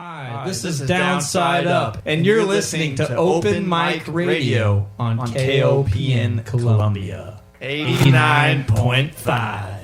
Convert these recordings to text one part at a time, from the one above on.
Hi, this is Downside Up, and you're listening to Open Mic Radio on KOPN Columbia 89.5.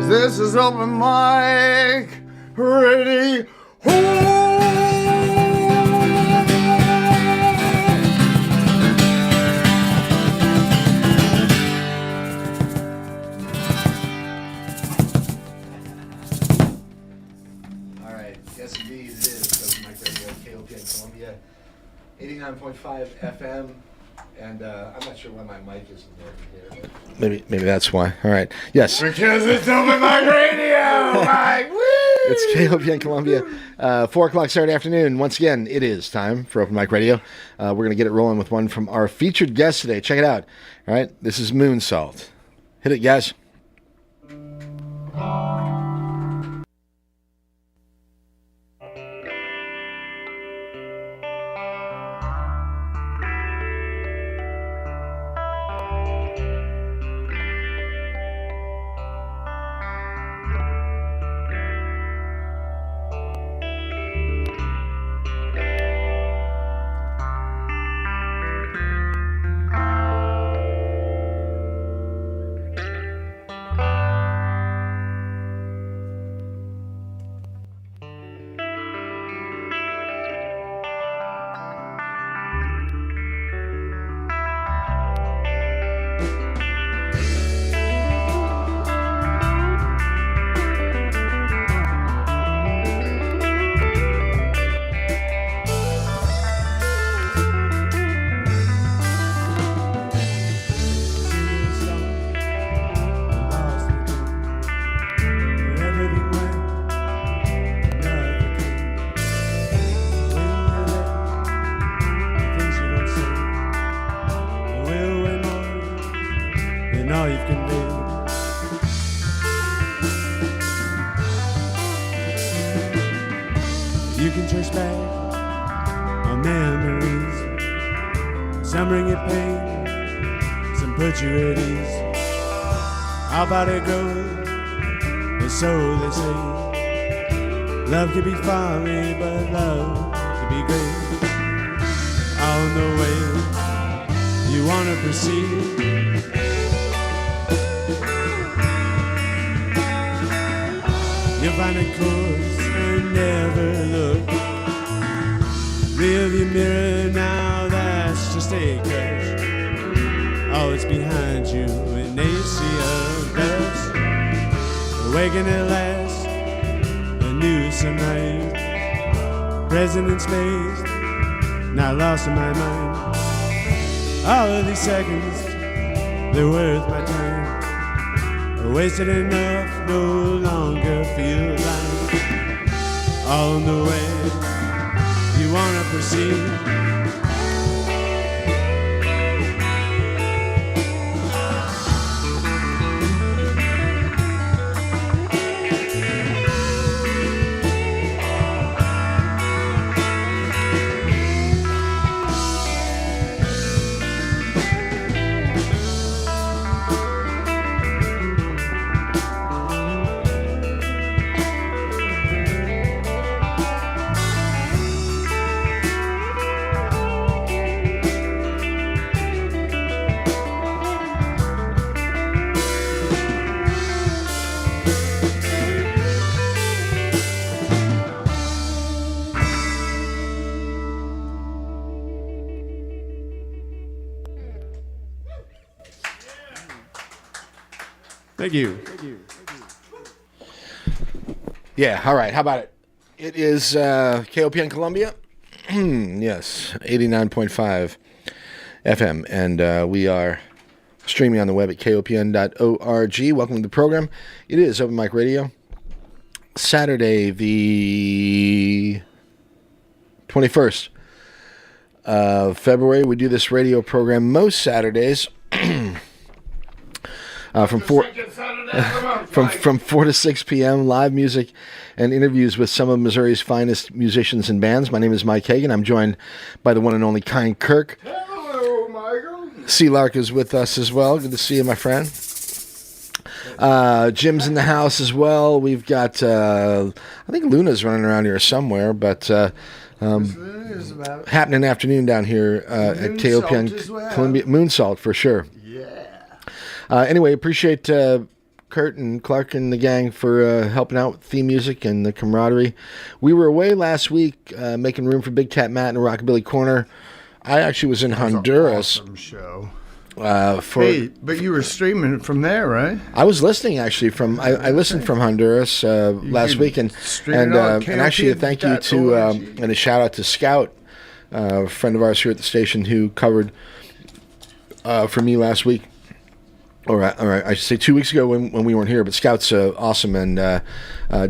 This is Open Mic Radio. All right, yes indeed it is Open Mic Radio, KOPN Columbia, 89.5 FM. And I'm not sure why my mic isn't working here. Maybe that's why. All right. Yes. Because it's Open Mic Radio. Mike. Woo! It's KOPN Columbia. 4 o'clock Saturday afternoon. Once again, it is time for Open Mic Radio. We're going to get it rolling with one from our featured guest today. Check it out. All right. This is Sault. Hit it, guys. How about it grow? And so they say. Love can be folly, but love can be great. On the way you want to proceed, you'll find a course and never look. Rearview mirror now, that's just a crush. Oh, it's behind you, an AC of dust. Awaken at last, a new sunrise. Present in space, not lost in my mind. All of these seconds, they're worth my time. Wasted enough, no longer feel alive. On the way, you wanna proceed. Thank you. Yeah, all right. How about it? It is KOPN Columbia. Yes, 89.5 FM. And we are streaming on the web at kopn.org. Welcome to the program. It is Open Mic Radio. Saturday, the 21st of February. We do this radio program most Saturdays from 4 to 6 p.m. Live music and interviews with some of Missouri's finest musicians and bands. My name is Mike Hagan. I'm joined by the one and only Kine Kirk. Hello, Michael. C. Lark is with us as well. Good to see you, my friend. Jim's in the house as well. We've got, I think Luna's running around here somewhere, but happening afternoon down here at KOPN Columbia. Moonsalt, for sure. Anyway, appreciate Kurt and Clark and the gang for helping out with theme music and the camaraderie. We were away last week making room for Big Cat Matt and Rockabilly Corner. I actually was in Honduras. Awesome show. Hey, but you were streaming it from there, right? I was listening actually from. I listened from Honduras last week, and actually a thank you to and a shout out to Scout, a friend of ours here at the station who covered for me last week. Or I should say 2 weeks ago when we weren't here, but Scout's awesome and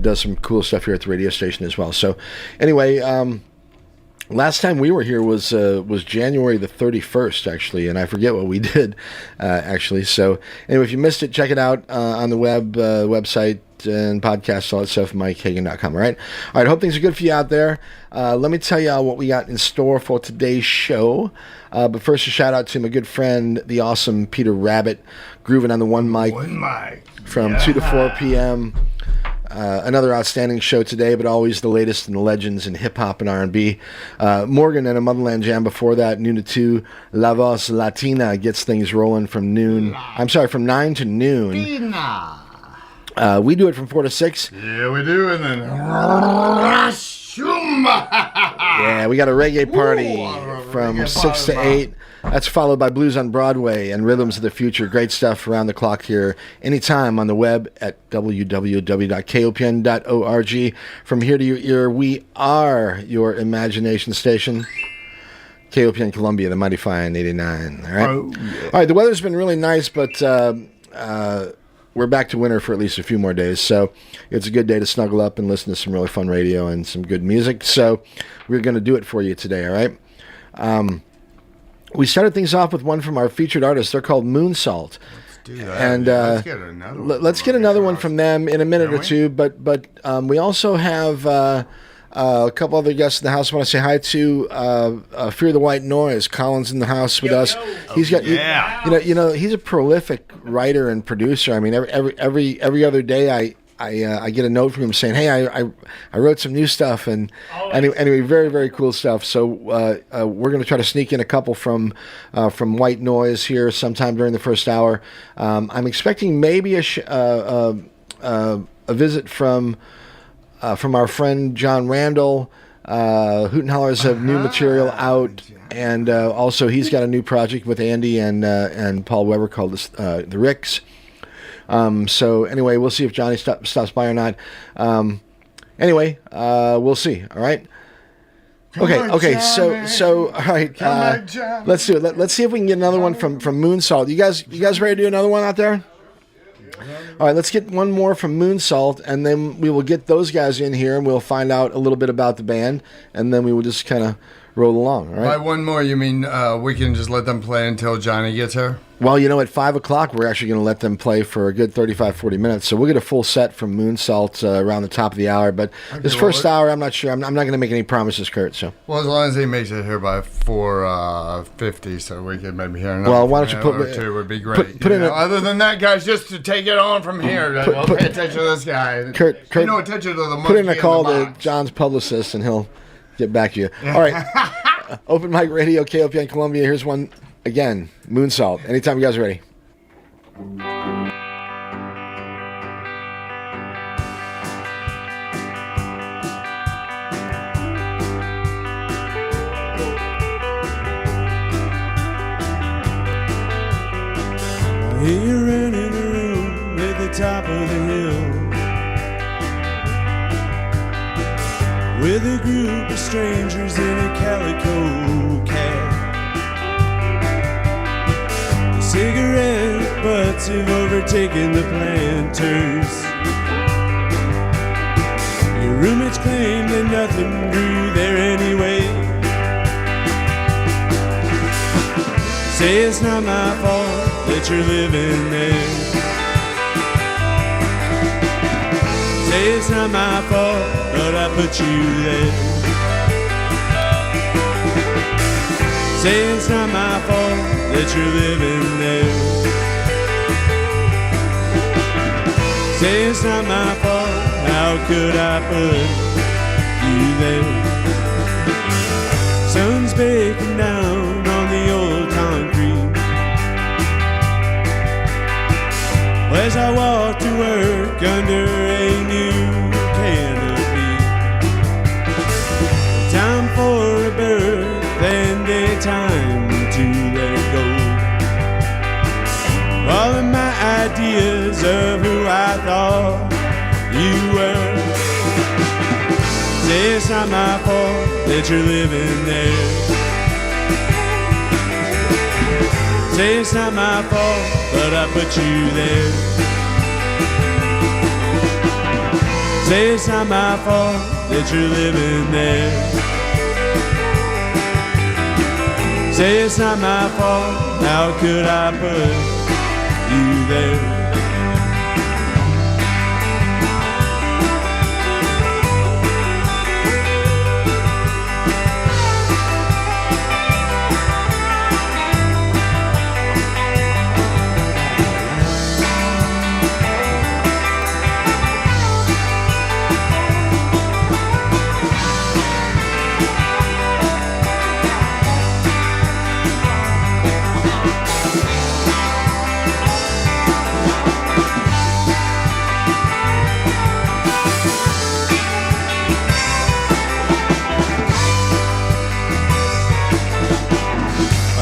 does some cool stuff here at the radio station as well. So anyway, last time we were here was January the 31st, actually, and I forget what we did, actually. So anyway, if you missed it, check it out on the website and podcasts, all that stuff, MikeHagan.com, all right? All right, hope things are good for you out there. Let me tell you what we got in store for today's show. But first, a shout-out to my good friend, the awesome Peter Rabbit, grooving on the one mic from 2 to 4 p.m., another outstanding show today, but always the latest in the legends in hip-hop and R&B. Morgan and a Motherland Jam before that, noon to 2. La Voz Latina gets things rolling from 9 to noon. We do it from 4 to 6. Yeah, we do, and then... Yeah, we got a reggae party from 6 to 8. That's followed by Blues on Broadway and Rhythms of the Future. Great stuff around the clock here. Anytime on the web at www.kopn.org. From here to your ear, we are your imagination station. KOPN Columbia, the Mighty Fine 89. All right? Oh, yeah. All right, the weather's been really nice, but... we're back to winter for at least a few more days, so it's a good day to snuggle up and listen to some really fun radio and some good music. So we're going to do it for you today, all right? We started things off with one from our featured artist. They're called Moonsalt. Let's do that. And let's get another one. From them in a minute or two, but we also have a couple other guests in the house I want to say hi to. Fear the White Noise. Colin's in the house with us. He's got you know he's a prolific writer and producer. I mean every other day I get a note from him saying, hey, I wrote some new stuff, and anyway, very, very cool stuff. So we're going to try to sneak in a couple from White Noise here sometime during the first hour. I'm expecting maybe a visit from our friend John Randall. Hoot and Hollers have new material out, and also he's got a new project with Andy and Paul Weber called the Ricks. So anyway, we'll see if Johnny stops by or not. Anyway, we'll see. All right. Okay. So all right. Let's do it. Let's see if we can get another one from Moonsalt. You guys ready to do another one out there? All right, let's get one more from Moonsalt, and then we will get those guys in here, and we'll find out a little bit about the band, and then we will just kind of roll along. All right. By one more, you mean we can just let them play until Johnny gets here? Well, at 5 o'clock, we're actually going to let them play for a good 35, 40 minutes. So we'll get a full set from Moonsalt around the top of the hour. But this first hour, I'm not sure. I'm not going to make any promises, Kurt. So. Well, as long as he makes it here by 4:50, so we can maybe hear another. Well, why don't you put or two would be great. Put in other than that, guys, just to take it on from here. Pay attention to this guy. Kurt, pay no attention to the monkey. Put in a call in to John's publicist, and he'll get back to you. All right. Open Mic Radio, KOPN Columbia. Here's one again. Moonsalt. Anytime you guys are ready. Here in the room with the top of the hill with a group of strangers in a calico cab. The cigarette butts have overtaken the planters. Your roommates claim that nothing grew there anyway. Say it's not my fault that you're living there. Say it's not my fault, but I put you there. Say it's not my fault that you're living there. Say it's not my fault, how could I put you there? Sun's baking down on the old concrete as I walk to work under a new canopy. Time for a birth and a time to let go. All of my ideas of who I thought you were. Say it's not my fault that you're living there. Say it's not my fault, but I put you there. Say it's not my fault that you're living there. Say it's not my fault, how could I put you there?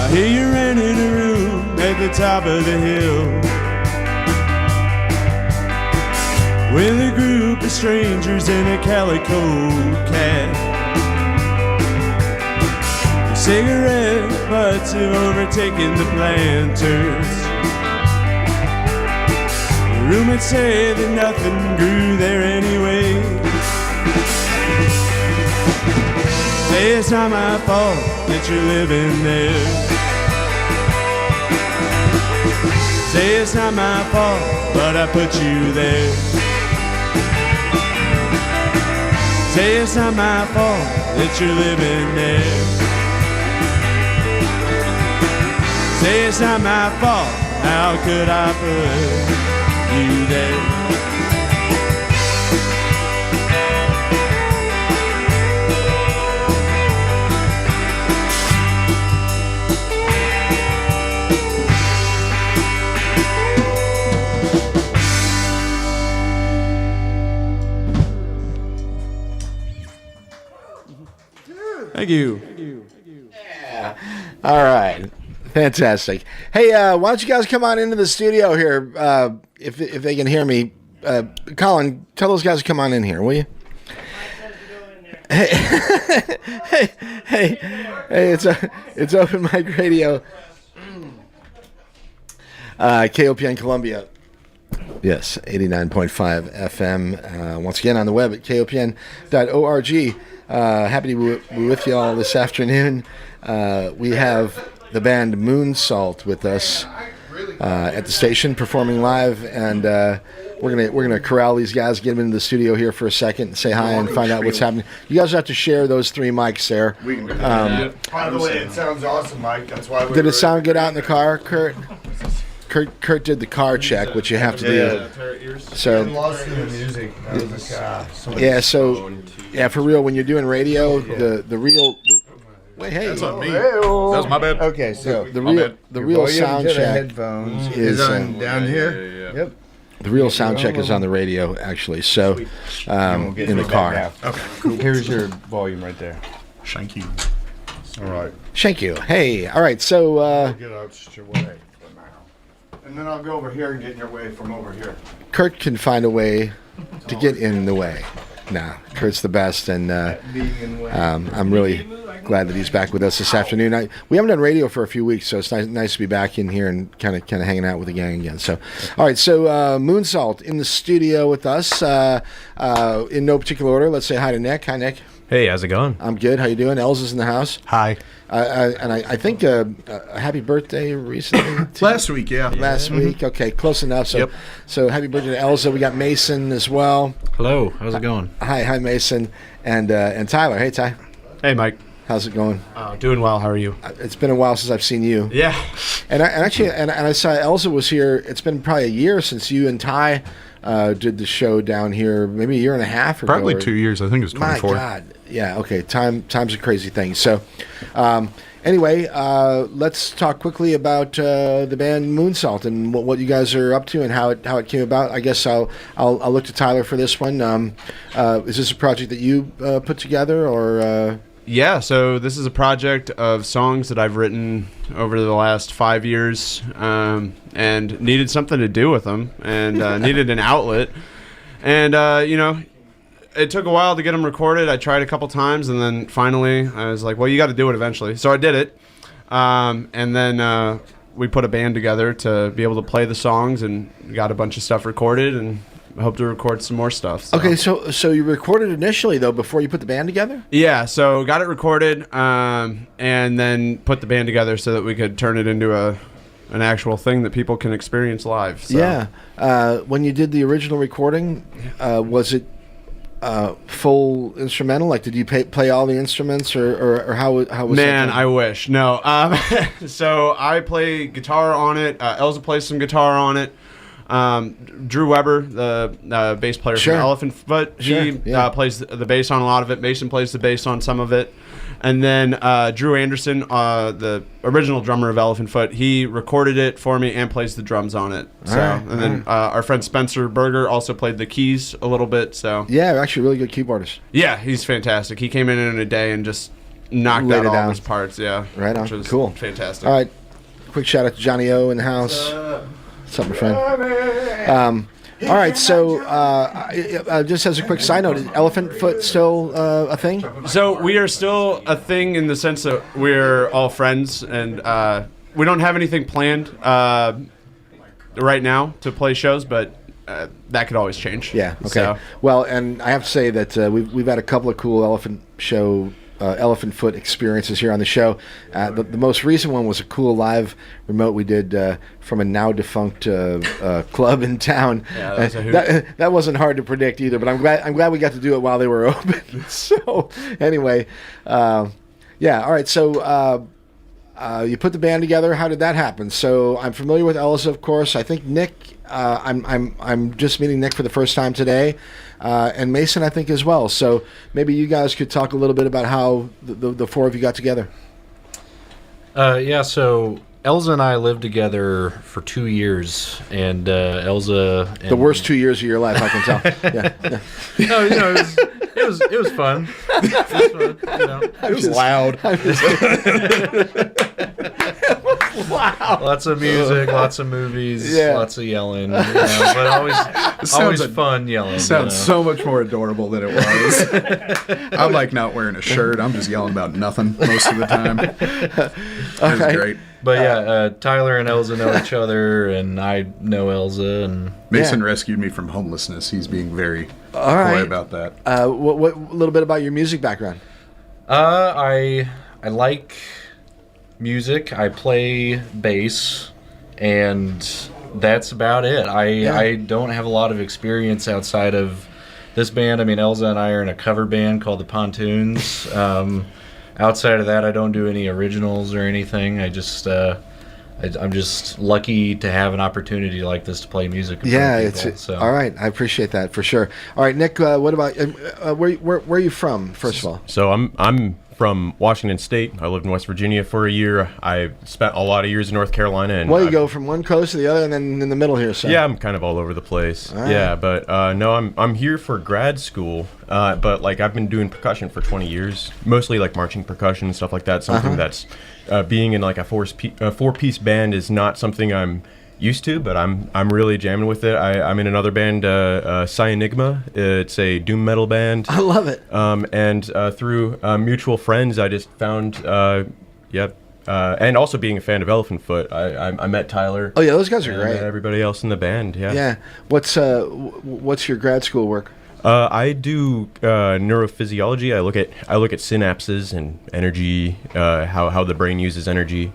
I hear you renting a room at the top of the hill with a group of strangers in a calico cab. The cigarette butts have overtaken the planters. The roommates say that nothing grew there anyway. Say it's not my fault that you're living there. Say it's not my fault, but I put you there. Say it's not my fault that you're living there. Say it's not my fault, how could I put you there? Thank you. Yeah. All right. Fantastic. Hey, why don't you guys come on into the studio here, if they can hear me. Colin, tell those guys to come on in here, will you? Hey, it's Open Mic Radio. KOPN Columbia. Yes, 89.5 FM. Once again on the web at kopn.org. Happy to be with you all this afternoon. We have the band Moon Sault with us at the station performing live, and we're gonna corral these guys, get them into the studio here for a second, say hi, and find out what's happening. You guys have to share those 3 mics there. We can do that. By the way, it sounds awesome, Mike. That's why we Did it sound good out in the car, Kurt? Kurt did the car check, which you have to do. So lost in the music. For real, when you're doing radio, the real. Wait, hey, that's on me. That was my bad. Okay, so the real sound check headphones is on down here. Yep. The real sound check is on the radio, actually. So in the car. Okay. Cool. Here's your volume right there. Thank you. All right. Thank you. Hey, all right. So Get out your way for now. And then I'll go over here and get in your way from over here. Kurt can find a way to get in the way. Nah, Kurt's the best, and I'm really glad that he's back with us this afternoon. We haven't done radio for a few weeks, so it's nice to be back in here and kind of hanging out with the gang again. So, all right, so Moonsault in the studio with us in no particular order. Let's say hi to Nick. Hi, Nick. Hey, how's it going? I'm good. How you doing? Elza's in the house. Hi. And I think a happy birthday recently. Last week, yeah. Last week. Okay, close enough. So happy birthday to Elza. We got Mason as well. Hello, how's it going? Hi, Mason, and Tyler. Hey, Ty. Hey, Mike. How's it going? Doing well. How are you? It's been a while since I've seen you. Yeah. And I saw Elza was here. It's been probably a year since you and Ty did the show down here. Maybe a year and a half ago. Probably 2 years. I think it was 24. My God. Yeah. Okay. Time's a crazy thing. So, anyway, let's talk quickly about the band Moonsault and what you guys are up to and how it came about. I guess I'll look to Tyler for this one. Is this a project that you put together or? Yeah, so this is a project of songs that I've written over the last 5 years and needed something to do with them and needed an outlet. And, it took a while to get them recorded. I tried a couple times, and then finally I was like, well, you got to do it eventually. So I did it. And then we put a band together to be able to play the songs and got a bunch of stuff recorded and hope to record some more stuff. So. Okay, so you recorded initially, though, before you put the band together? Yeah, so got it recorded and then put the band together so that we could turn it into an actual thing that people can experience live. So. Yeah. When you did the original recording, was it full instrumental? Like, did you play all the instruments, or how was Man, that? I wish. No. So I play guitar on it. Elza plays some guitar on it. Drew Weber, the bass player Sure. from Elephant Foot, he plays the bass on a lot of it. Mason plays the bass on some of it. And then Drew Anderson, the original drummer of Elephant Foot, he recorded it for me and plays the drums on it. And then our friend Spencer Berger also played the keys a little bit. So Yeah, actually, really good keyboardist. yeah, he's fantastic. He came in a day and just knocked Laid out it all down. his parts. Yeah, Right on. which was Cool. fantastic. All right, quick shout out to Johnny O in the house. What's up, my friend? All right, so just as a quick side note, is Elephant Foot still a thing? So we are still a thing in the sense that we're all friends, and we don't have anything planned right now to play shows, but that could always change. Yeah. Okay. So, Well, and I have to say that we've had a couple of cool Elephant Foot experiences here on the show. The most recent one was a cool live remote we did from a now defunct club in town. Yeah, that was a hoot. That wasn't hard to predict either, but I'm glad we got to do it while they were open. So anyway, yeah. All right. So you put the band together. How did that happen? So I'm familiar with Elza, of course. I think Nick. I'm just meeting Nick for the first time today, and Mason, I think, as well. So maybe you guys could talk a little bit about how the four of you got together. Yeah, so Elza and I lived together for 2 years, and Elza... And The worst 2 years of your life, I can tell. Yeah. No, it was fun. It was fun, It was loud. Wow. Lots of music, lots of movies, lots of yelling, but always fun yelling. It sounds so much more adorable than it was. I'm like not wearing a shirt. I'm just yelling about nothing most of the time. It was great. But yeah, Tyler and Elza know each other, and I know Elza, and Mason rescued me from homelessness. He's being very All right. coy about that. What a little bit about your music background? I like music. I play bass, and that's about it. I don't have a lot of experience outside of this band. I mean, Elza and I are in a cover band called the Pontoons. Outside of that, I don't do any originals or anything. I'm just lucky to have an opportunity like this to play music. In front of people, so. All right. I appreciate that for sure. All right, Nick. What about where are you from? First of all, So I'm from Washington State. I lived in West Virginia for a year. I spent a lot of years in North Carolina. And you go from one coast to the other, and then in the middle here. So. Yeah, I'm kind of all over the place. All right. Yeah, but no, I'm here for grad school. But like I've been doing percussion for 20 years, mostly like marching percussion and stuff like that. Something that's being in like a four-piece band is not something I'm used to, but I'm really jamming with it. I'm in another band, Cyanigma. It's a doom metal band. I love it. And through mutual friends, I just found, and also being a fan of Elephant Foot, I met Tyler. Oh yeah, those guys are and great. everybody else in the band, yeah. Yeah. What's your grad school work? I do neurophysiology. I look at synapses and energy, how the brain uses energy.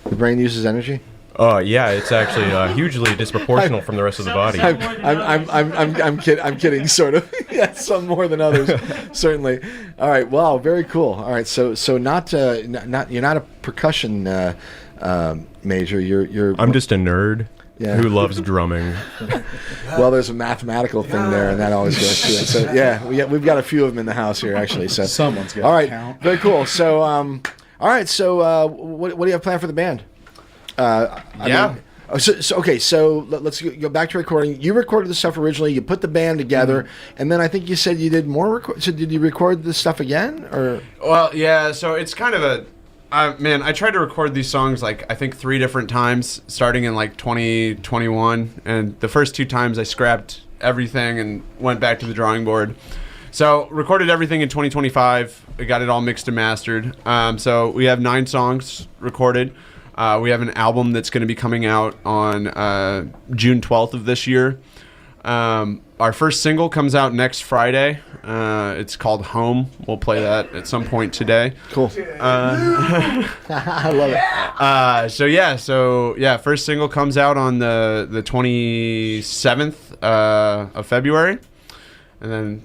The brain uses energy. Yeah, it's actually hugely disproportional from the rest of the body. I'm kidding, sort of. Yeah, some more than others, certainly. All right, wow, very cool. All right, so not you're not a percussion major. I'm just a nerd. Yeah. Who loves drumming? Well, there's a mathematical thing there, and that always goes to it. So yeah, we've got a few of them in the house here, actually. So Someone's got all right, count. very cool. So all right, so what do you have planned for the band? So let's go back to recording. You recorded the stuff originally. You put the band together, and then I think you said you did more. So did you record this stuff again, or? Well, yeah. So it's kind of a. I tried to record these songs I think 3 different times, starting in 2021, and the first 2 times I scrapped everything and went back to the drawing board. So recorded everything in 2025. I got it all mixed and mastered. So we have 9 songs recorded. We have an album that's going to be coming out on June 12th of this year. Our first single comes out next Friday. It's called Home. We'll play that at some point today. Cool. I love it. So first single comes out on the 27th of February. And then,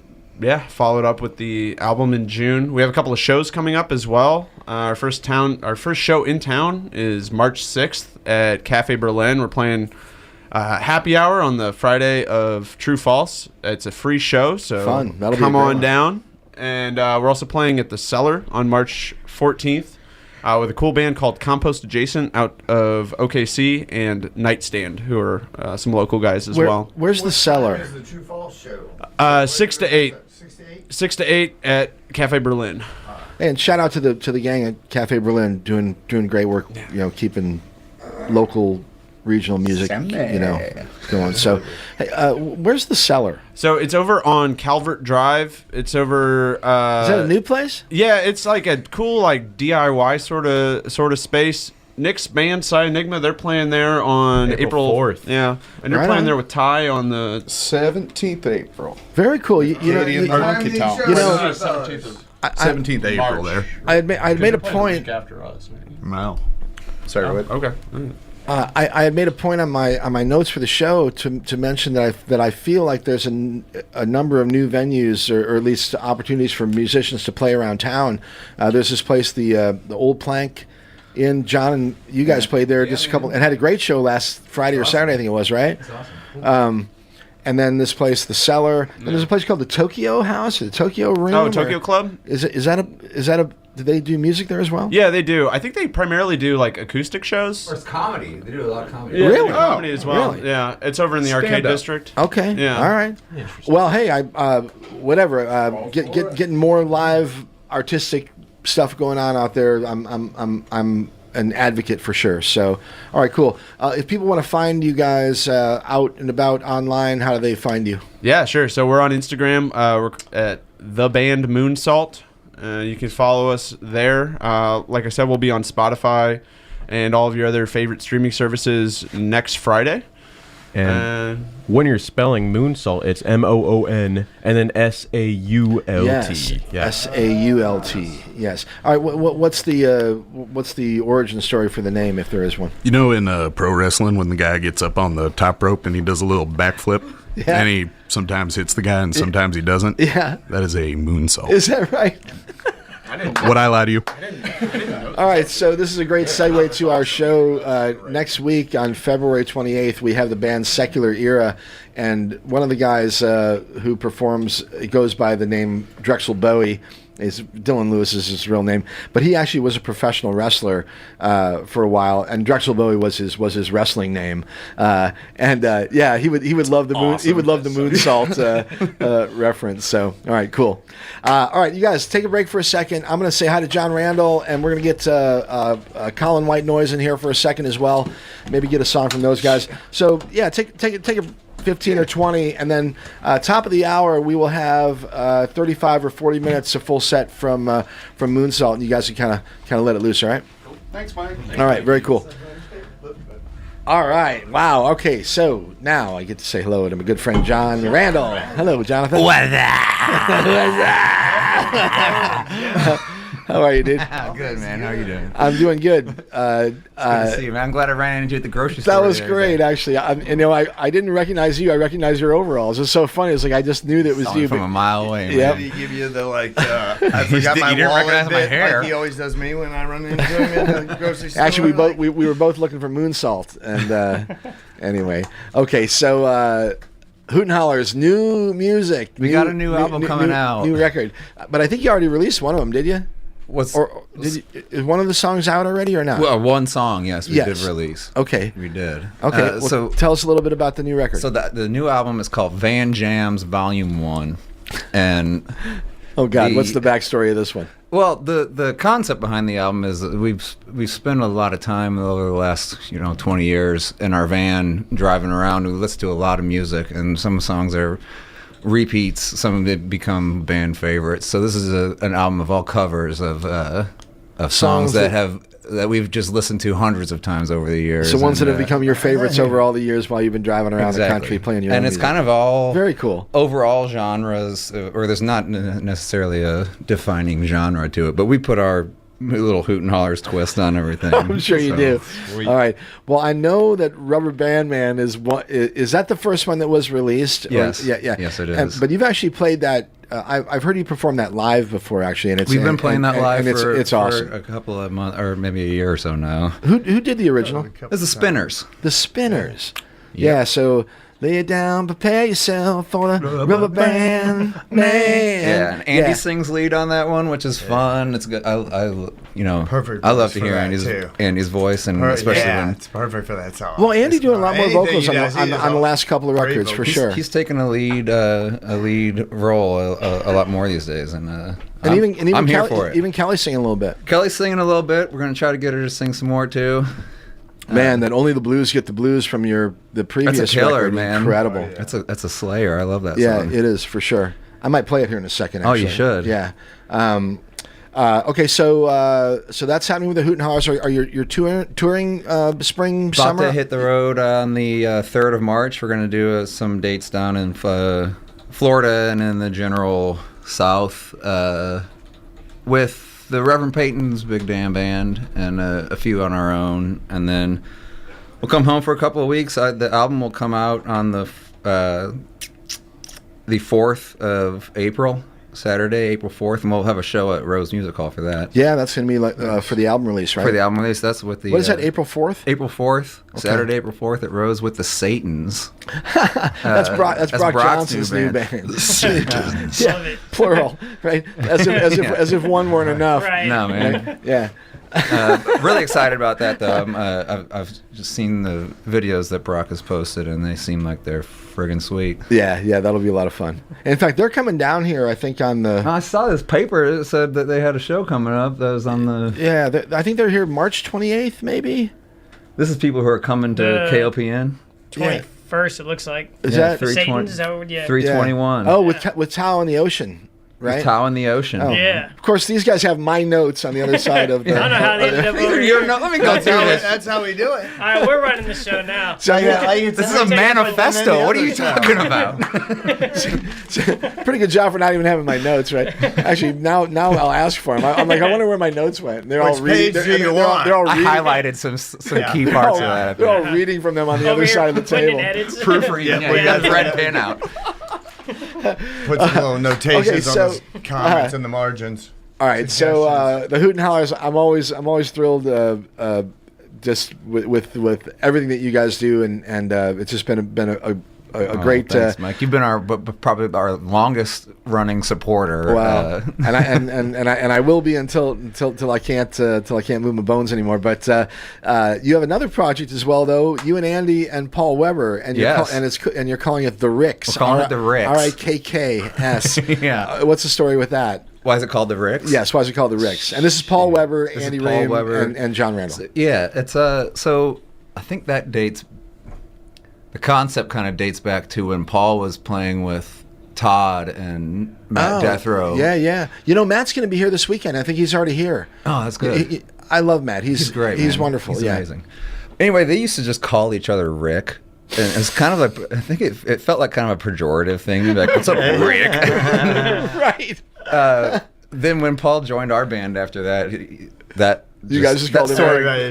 followed up with the album in June. We have a couple of shows coming up as well. Our first show in town is March 6th at Cafe Berlin. We're playing happy hour on the Friday of True False. It's a free show, so Fun. That'll come be a great on one. down. And we're also playing at the Cellar on March 14th with a cool band called Compost Adjacent out of OKC and Nightstand, who are some local guys as well. Where's the Cellar? Where's the True False show? 6 to 8. 6 to 8? 6 to 8 at Cafe Berlin. And shout out to the gang at Cafe Berlin doing great work. Keeping local regional music going. So, hey, where's the Cellar? So it's over on Calvert Drive. It's over. Is that a new place? Yeah, it's like a cool DIY sort of space. Nick's band Cyanigma, they're playing there on April 4th. Yeah, and they're Right playing on. there with Ty on the 17th April. Very cool. You know, Canadian Honky Tonk. 17th April there. I had made a point. after us. Wow. Sorry, what? Okay. I had made a point on my notes for the show to mention that I feel like there's a number of new venues or at least opportunities for musicians to play around town. There's this place, the Old Plank Inn. John and you guys played there just a couple and had a great show last Friday or Saturday, I think it was, right? That's awesome. And then this place, the Cellar. And there's a place called the Tokyo House, or the Tokyo Room. Oh, Tokyo Club? Is that a? Do they do music there as well? Yeah, they do. I think they primarily do acoustic shows. Or it's comedy. They do a lot of comedy. Yeah, they do Really? comedy as well. Really? Yeah, it's over in the arcade Stand-up. district. Okay. Yeah. All right. Well, hey, whatever. Getting more live artistic stuff going on out there. I'm an advocate for sure. So, all right, cool. If people want to find you guys out and about online, how do they find you? Yeah, sure. So we're on Instagram. We're at the band Moonsault. You can follow us there. Like I said, we'll be on Spotify and all of your other favorite streaming services next Friday. And when you're spelling Moonsault, it's MOON and then SAULT. Yes, SAULT. Yes. All right. What's the origin story for the name, if there is one? You know, in pro wrestling, when the guy gets up on the top rope and he does a little backflip, Yeah. and he sometimes hits the guy and sometimes he doesn't. Yeah. That is a moonsault. Is that right? Would I lie to you? All right, so this is a great segue to our show. Next week on February 28th, we have the band Secular Era, and one of the guys who performs goes by the name Drexel Bowie. Dylan Lewis is his real name, but he actually was a professional wrestler for a while, and Drexel Bowie was his wrestling name. Yeah, he would love the moon. He would love the moonsault reference. So, all right, cool. All right, you guys, take a break for a second. I'm going to say hi to John Randall, and we're going to get Colin White Noise in here for a second as well. Maybe get a song from those guys. So, yeah, take a 15 or 20, and then top of the hour we will have 35 or 40 minutes, a full set from Moonsault, and you guys can kind of let it loose. All right. Thanks, Mike. All right. Very cool. All right. Wow. Okay. So now I get to say hello to my good friend John Randall. Hello, Jonathan. What's up? How are you, dude? Good, man. How are you doing? I'm doing good. Good to see you, man. I'm glad I ran into you at the grocery store. That was great, actually. I didn't recognize you. I recognized your overalls. It's so funny. It's like I just knew that it was you. From a mile away, man. Yep. Did he give you the I forgot my you didn't wallet recognize my bit hair. like he always does me when I run into him in the grocery store? Actually, we were both looking for Moonsault, and anyway, okay. So Hoot and Holler's new music. We got a new album coming out. New record, but I think you already released one of them, did you? Is one of the songs out already or not? Well, one song, yes, we did release. Okay. We did. Okay, well, so tell us a little bit about the new record. So the new album is called Van Jams Volume 1. And oh, God, what's the backstory of this one? Well, the concept behind the album is that we've spent a lot of time over the last 20 years in our van driving around. We listen to a lot of music, and some songs are repeats, some of it become band favorites. So this is an album of all covers of songs that we've just listened to hundreds of times over the years. So ones that have become your favorites over all the years while you've been driving around the country playing your own music. And it's kind of all very cool overall genres, or there's not necessarily a defining genre to it, but we put our little Hoot and Hollers twist on everything. I'm sure you do. Sweet. All right. Well, I know that Rubber Band Man is that the first one that was released? Yes. Yeah. Yes, it is. But you've actually played that. I've heard you perform that live before, actually, and we've been playing that live it's awesome. For a couple of months, or maybe a year or so now. Who did the original? It's the Spinners. The Spinners. Yeah. So. Lay it down, prepare yourself for the Rubber Band Man. Yeah, and Andy sings lead on that one, which is fun. It's good. Perfect. I love to hear Andy's voice, and especially when it's perfect for that song. Well, Andy doing a lot more vocals on the last couple of records for sure. He's taking a lead role a lot more these days, and even I'm here for it. Even Kelly's singing a little bit. Kelly's singing a little bit. We're gonna try to get her to sing some more too. Man, that Only the Blues Get the Blues from the previous that's a killer, record. Man. Incredible. Oh, yeah. That's a slayer. I love that song. Yeah, it is for sure. I might play it here in a second. Actually. Oh, you should. Yeah. Okay, so that's happening with the Hoot and Hollers. Are you touring spring, summer? About to hit the road on the 3rd of March. We're going to do some dates down in Florida and in the general South with the Reverend Peyton's Big Damn Band and a few on our own, and then we'll come home for a couple of weeks. The album will come out on the 4th of April, Saturday, April 4th, and we'll have a show at Rose Music Hall for that. Yeah, that's going to be like for the album release, right? For the album release, that's what the... What is that, April 4th? April 4th, okay. Saturday, April 4th at Rose with the Satans. That's Brock Johnson's new band. The Satans. Yeah, plural, right? As if one weren't enough. Right. No, man. Right? Yeah. Really excited about that, though. I've just seen the videos that Brock has posted, and they seem like they're friggin' sweet. Yeah, that'll be a lot of fun. In fact, they're coming down here, I think, on the... I saw this paper that said that they had a show coming up that was on the... Yeah, I think they're here March 28th, maybe? This is people who are coming to KOPN? 21st, it looks like. Is that... Satans, is that what, 321. Oh, with Tao in the Ocean. Right? With Tao in the Ocean. Oh. Yeah. Of course, these guys have my notes on the other side of the... I don't know how they ended up over here. Let me go through this. That's how we do it. All right, we're running the show now. So, this is a manifesto. What are you talking about? Pretty good job for not even having my notes, right? Actually, now I'll ask for them. I'm like, I wonder where my notes went. They're all reading. They're all reading. I highlighted some key parts of that. They're all reading from them on the other side of the table. Proofreading. We got a red pen out. Put some little notations on those comments in the margins. All right, so the Hoot and Hollers, I'm always thrilled just with everything that you guys do, and it's just been a great. Thanks, Mike. You've been probably our longest running supporter. Well, and I will be until I can't move my bones anymore. But you have another project as well, though. You and Andy and Paul Weber, and you're calling it the Ricks. We're calling it the Ricks. RIKKS. Yeah. What's the story with that? Why is it called the Ricks? Yes. Why is it called the Ricks? And this is Paul Weber, Andy Ream, and John Randall. So, yeah. It's so I think that dates. The concept kind of dates back to when Paul was playing with Todd and Matt Deathrow. Yeah. You know, Matt's going to be here this weekend. I think he's already here. Oh, that's good. I love Matt. He's great. He's man. wonderful. He's amazing. Anyway, they used to just call each other Rick. And it's kind of like, I think it felt like kind of a pejorative thing. You'd be like, what's up, Rick? Right. Then when Paul joined our band after that, you guys just called him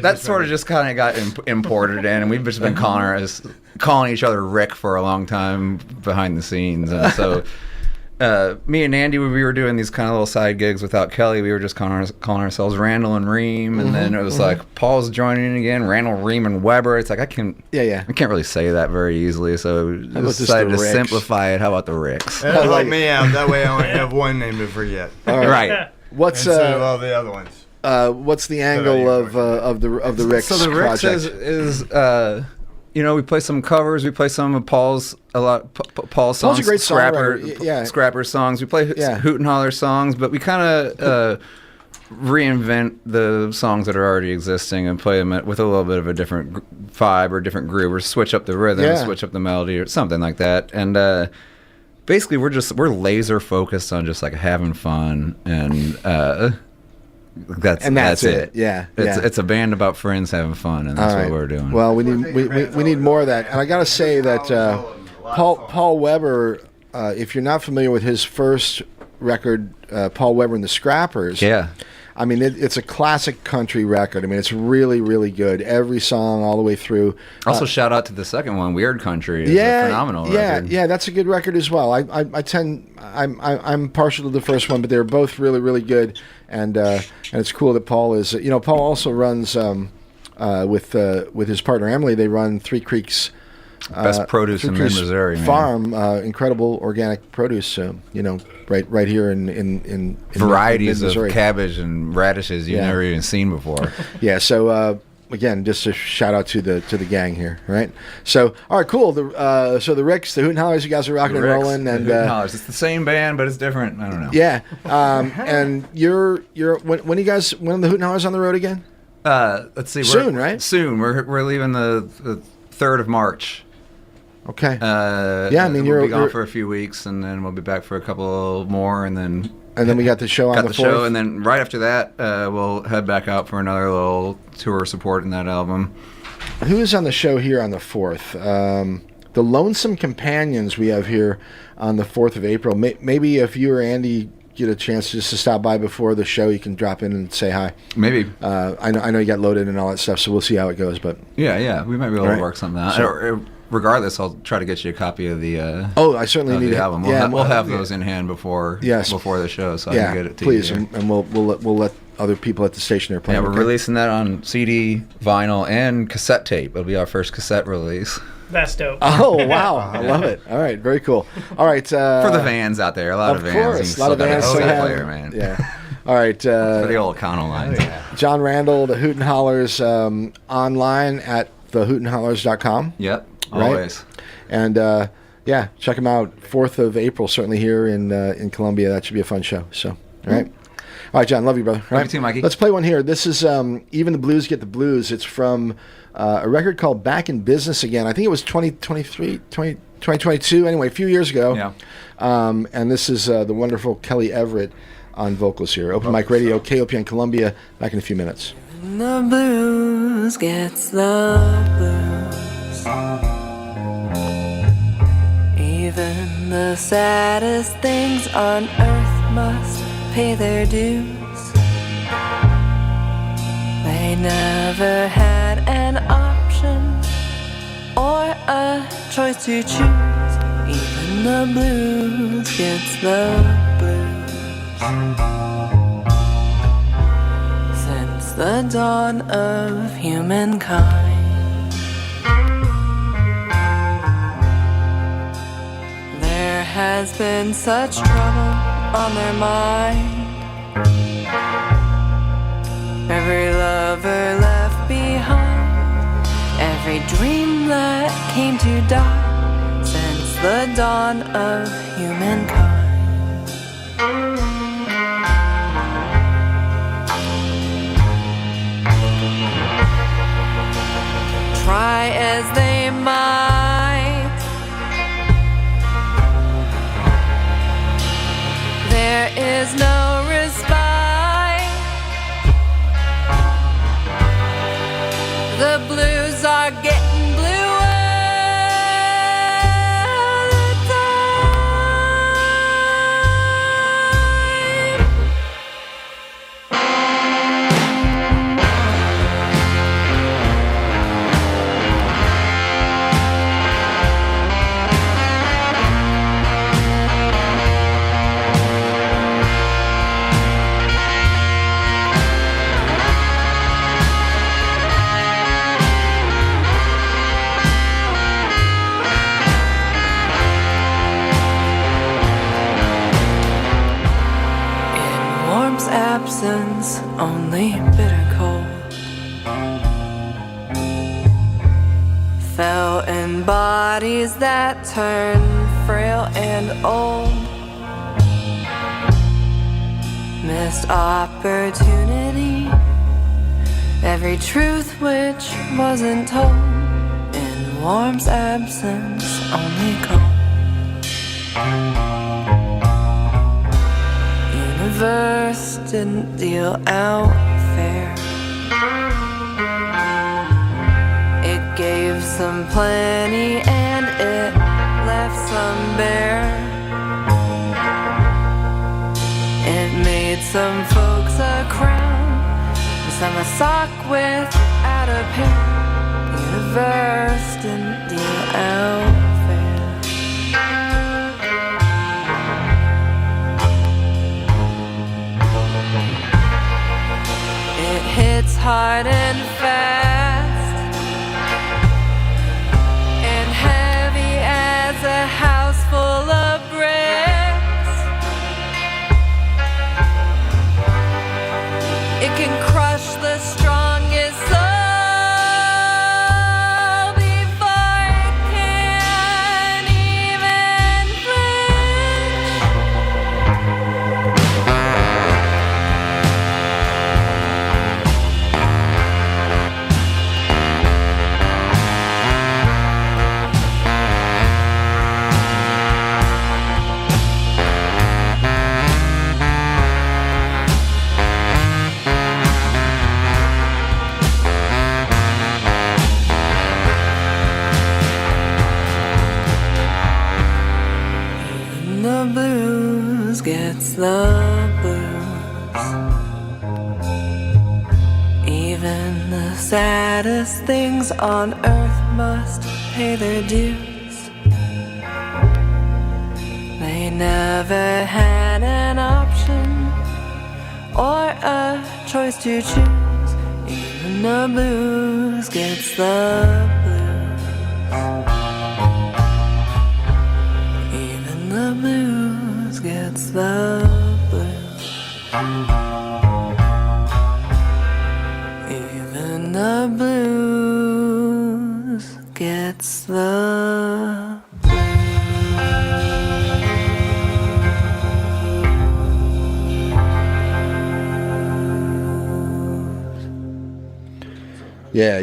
that sort of just kind of got imported in, and we've just been calling each other Rick for a long time behind the scenes. And so, me and Andy, we were doing these kind of little side gigs without Kelly. We were just calling ourselves Randall and Ream, and then it was like Paul's joining in again, Randall, Ream, and Weber. It's like I can't really say that very easily, so we decided to simplify it. How about the Ricks? Help me out. That way I only have one name to forget. All right. What's instead of all the other ones? What's the angle of the Ricks? So the Ricks project? is we play some covers. We play some of Paul's Paul's songs. Paul's a great songwriter. Scrapper songs. We play Hoot and Holler songs, but we kind of reinvent the songs that are already existing and play them with a little bit of a different vibe or different groove, or switch up the rhythm, switch up the melody, or something like that. And basically, we're laser focused on just like having fun and. That's it. Yeah, it's a band about friends having fun, and that's what we're doing. Well, we need more of that. And I got to say that Paul Weber, if you're not familiar with his first record, Paul Weber and the Scrappers. Yeah. I mean, it's a classic country record. I mean, it's really, really good. Every song, all the way through. Also, shout out to the second one, Weird Country. It's a phenomenal record. Yeah, that's a good record as well. I'm partial to the first one, but they're both really, really good. And it's cool that Paul is. Paul also runs with his partner Emily. They run Three Creeks. Best produce in Missouri. Farm, incredible organic produce. Right here in varieties of cabbage and radishes you've never even seen before. Yeah. So again, just a shout out to the gang here, right? So all right, cool. So the Ricks, the Hoot and Hollers, you guys are rocking and rolling, and Hoot and Hollers. It's the same band, but it's different. I don't know. Yeah. And you're when are the Hoot and Hollers on the road again? Let's see. Soon, right? Soon. We're leaving the 3rd of March. Okay. We'll be gone for a few weeks, and then we'll be back for a couple more, and then we got the show on the 4th. Show, and then right after that, we'll head back out for another little tour supporting that album. Who is on the show here on the 4th? The Lonesome Companions we have here on the 4th of April. Maybe if you or Andy get a chance just to stop by before the show, you can drop in and say hi. Maybe. I know you got loaded and all that stuff, so we'll see how it goes. But yeah, we might be able to work something out. Regardless, I'll try to get you a copy of the. I certainly need the album. We'll have those in hand before the show, so I can get it to please, you. And we'll let other people at the station there play. Yeah, we're releasing that on CD, vinyl, and cassette tape. It'll be our first cassette release. That's dope. Oh wow, I love it. All right, very cool. All right, for the vans out there, a lot of vans. A lot of vans. Player, man. Yeah. All right. For the old Econo lines. John Randall, the Hoot and Hollers, online at thehootandhollers.com. Yep. Right? Always. And check them out. 4th of April, certainly here in Columbia. That should be a fun show. So, all right. All right, John, love you, brother. Love you too, Mikey. Let's play one here. This is Even the Blues Get the Blues. It's from a record called Back in Business Again. I think it was 2022. Anyway, a few years ago. Yeah. And this is the wonderful Kelly Everett on vocals here. Open Mic Radio, KOPN Columbia. Back in a few minutes. The blues gets the blues. Even the saddest things on earth must pay their dues. They never had an option or a choice to choose. Even the blues gets the blues. Since the dawn of humankind, has been such trouble on their mind. Every lover left behind, every dream that came to die since the dawn of humankind. Try as they might, there is no respite. The blues are getting bluer. Absence, only bitter cold fell in bodies that turned frail and old. Missed opportunity, every truth which wasn't told. In warm's absence, only cold. Universe didn't deal out fair. It gave some plenty and it left some bare. It made some folks a crown, some a sock without a pair. The universe didn't deal out fair. It hits hard and fast and heavy as a house full of bricks. It can crush the strongest soul before it can even flinch. The blues gets the blues. Even the saddest things on earth must pay their dues. They never had an option or a choice to choose. Even the blues gets the blues. Even the blues gets the blues. Even the blues gets the Yeah.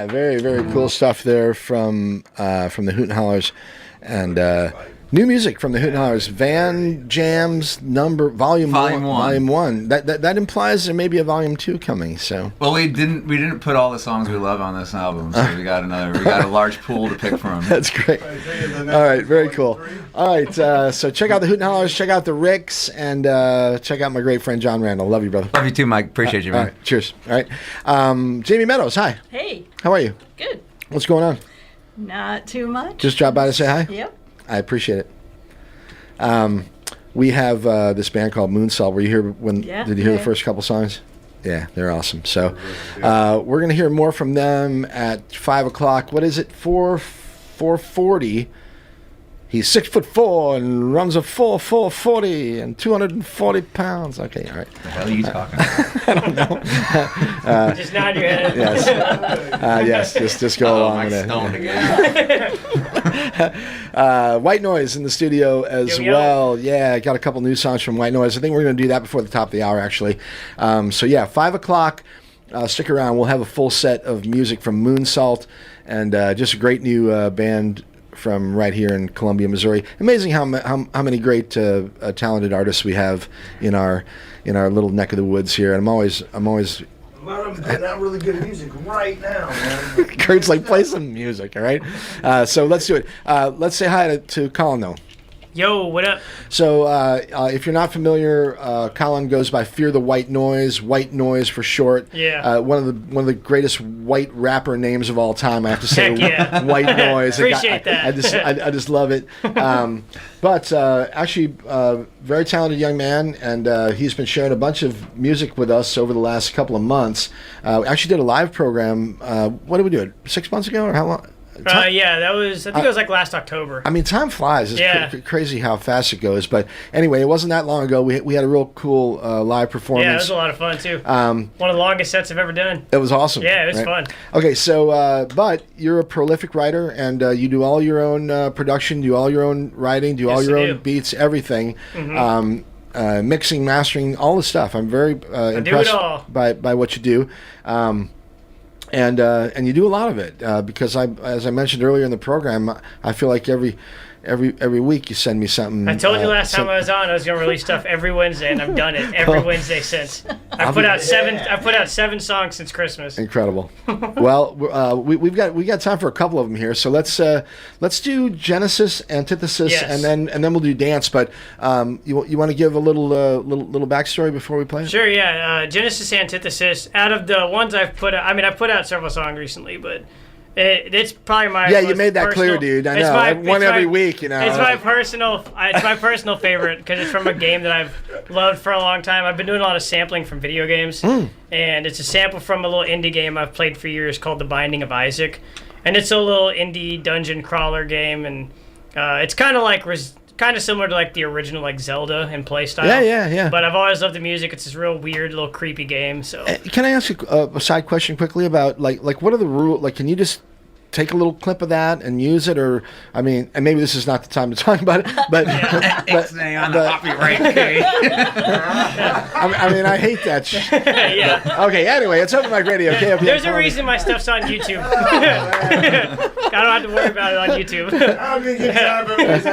Very, very cool stuff there from the Hoot and Hollers, and new music from the Hoot and Hollers. Van Jams Volume 1. That implies there may be a Volume 2 coming. So well, we didn't put all the songs we love on this album, so we got a large pool to pick from. That's great. All right, very cool. All right, so check out the Hoot and Hollers, check out the Ricks, and check out my great friend John Randall. Love you, brother. Love you too, Mike. Appreciate you, man. All right, cheers. All right, Jamie Meadows, hi. Hey. How are you? Good. What's going on? Not too much. Just drop by to say hi? Yep. I appreciate it. We have this band called Moonsault. Were you here did you hear the first couple songs? Yeah, they're awesome. So we're going to hear more from them at 5 o'clock. What is it? 4:40 He's 6'4" and runs a 4.40 and 240 pounds. Okay, all right. The hell are you talking about? I don't know. Just nod your head. Yes. Just go along with it. Stoned again. White Noise in the studio as well. Yeah, I got a couple new songs from White Noise. I think we're going to do that before the top of the hour, actually. 5 o'clock. Stick around. We'll have a full set of music from Moon Sault and just a great new band from right here in Columbia, Missouri. Amazing how many great talented artists we have in our little neck of the woods here. And I'm always. A lot of them putting out really good music right now, man. Kurt's like, play some music, all right? So let's do it. Let's say hi to Colin, though. Yo, what up? So if you're not familiar, Colin goes by Fear the White Noise for short. Yeah. One of the greatest white rapper names of all time. I have to say, Heck yeah. White Noise. Appreciate that. I just love it. But actually, very talented young man, and he's been sharing a bunch of music with us over the last couple of months. We actually did a live program. What did we do? 6 months ago, or how long? That was, I think it was like last October. I mean, time flies. It's crazy how fast it goes. But anyway, it wasn't that long ago. We had a real cool live performance. Yeah, it was a lot of fun, too. One of the longest sets I've ever done. It was awesome. Yeah, it was fun. Okay, so, but you're a prolific writer, and you do all your own production, do all your own writing, do all your own beats, everything. Mm-hmm. Mixing, mastering, all the stuff. I'm very impressed by what you do. And you do a lot of it because as I mentioned earlier in the program, I feel like every week you send me something. I told you last time I was on, I was going to release stuff every Wednesday, and I've done it every Wednesday since. I've put out 7 songs since Christmas. Incredible. Well, we got time for a couple of them here, so let's do Genesis, Antithesis, yes. and then we'll do dance. But you want to give a little backstory before we play it? Sure. Yeah. Genesis, Antithesis. Out of the ones I've put out, I mean, I've put out several songs recently, but. It's probably my you made that clear, dude. I know. Every week, you know. It's my personal favorite because it's from a game that I've loved for a long time. I've been doing a lot of sampling from video games, and it's a sample from a little indie game I've played for years called The Binding of Isaac, and it's a little indie dungeon crawler game, and it's kind of similar to like the original like Zelda in play style. Yeah. But I've always loved the music. It's this real weird, little creepy game. So can I ask you a side question quickly about like what are the rules? Like, can you just take a little clip of that and use it, or I mean, and maybe this is not the time to talk about it, but on the copyright case. I mean, I hate that. Yeah. Okay. Anyway, it's Open Mic Radio. KOPN. There's a reason my stuff's on YouTube. I don't have to worry about it on YouTube. I'm thinking time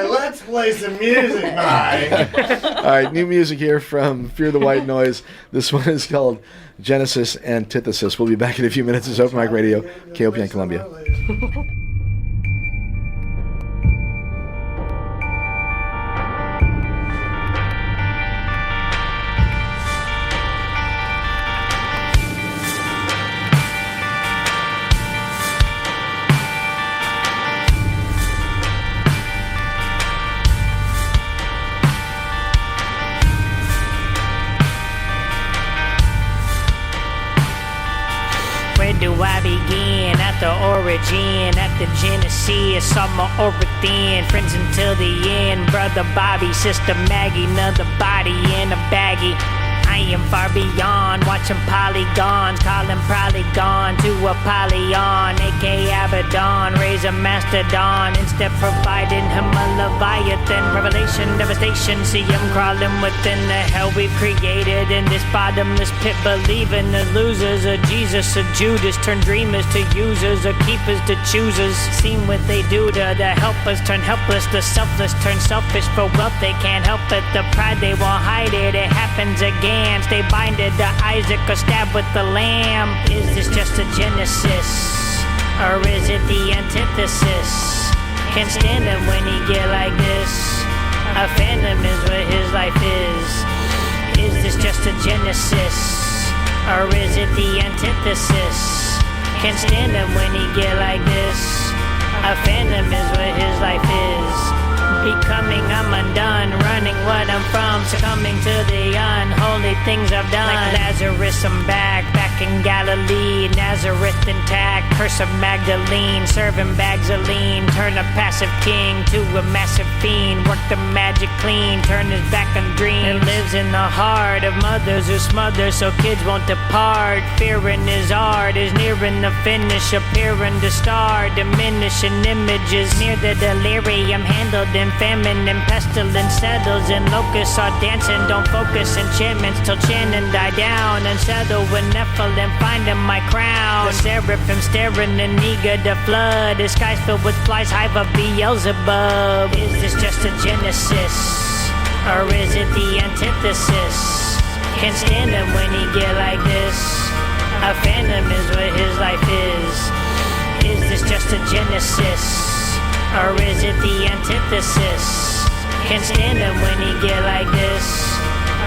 let's play some music, Mike. All right, new music here from Fear the White Noise. This one is called Genesis, Antithesis. We'll be back in a few minutes. It's Open Mic Radio, KOPN Columbia. Where do I begin? At the origin, at the genesis, summer origin, friends until the end. Brother Bobby, sister Maggie, another body in a baggie. I am far beyond, watching polygons, calling polygon to a polyon, aka Abaddon, raise a mastodon, instead providing him a leviathan, revelation, devastation, see him crawling within the hell we've created in this bottomless pit, believing the losers, a Jesus, a Judas, turn dreamers to users, or keepers to choosers, seen what they do to the helpers, turn helpless, the selfless turn selfish, for wealth they can't help it, the pride they won't hide it, it happens again. Stay binded to Isaac or stabbed with the lamb. Is this just a genesis? Or is it the antithesis? Can't stand him when he get like this. A phantom is what his life is. Is this just a genesis? Or is it the antithesis? Can't stand him when he get like this. A phantom is what his life is. Becoming, I'm undone, running what I'm from, succumbing to the unholy things I've done. Like Lazarus, I'm back in Galilee. Nazareth intact, curse of Magdalene. Serving bags of lean, turn a passive king to a massive fiend. Work the magic clean, turn his back on dreams. It lives in the heart of mothers who smother so kids won't depart. Fearing his art is nearing the finish, appearing to star. Diminishing images near the delirium, handled in famine and pestilence settles. And locusts are dancing, don't focus enchantments till Shannon die down. And settle when Nephilim finding my crown. The seraphim staring and eager to flood. The sky's filled with flies, hive of Beelzebub. Is this just a genesis? Or is it the antithesis? Can't stand him when he get like this. A phantom is what his life is. Is this just a genesis? Or is it the antithesis? Can't stand him when he get like this.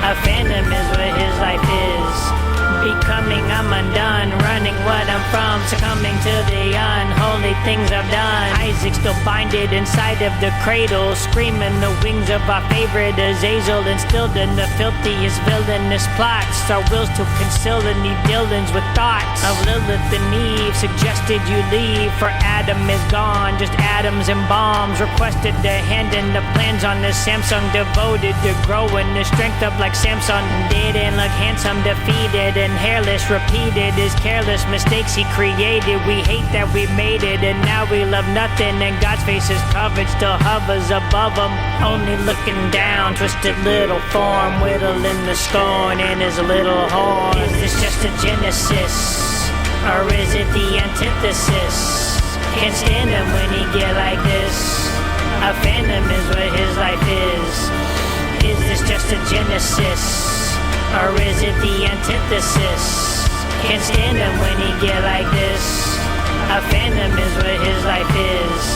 A phantom is what his life is. Becoming, I'm undone, running what I'm from, succumbing to the unholy things I've done. Isaac still binded inside of the cradle, screaming the wings of our favorite Azazel, instilled in the filthiest villainous plots. Our wills to conceal any dealings with thoughts of Lilith and Eve. Suggested you leave, for Adam is gone, just atoms and bombs. Requested to hand in the plans on the Samsung, devoted to growing his strength up like Samson. Didn't look handsome, defeated and hairless, repeated his careless mistakes he created. We hate that we made it, and now we love nothing. And God's face is covered, still hovers above him, only looking down. Twisted little form, whittling the scorn in his little horn. Is this just a genesis, or is it the antithesis? Can't stand him when he get like this. A phantom is what his life is. Is this just a genesis? Or is it the antithesis? Can't stand him when he get like this. A phantom is what his life is.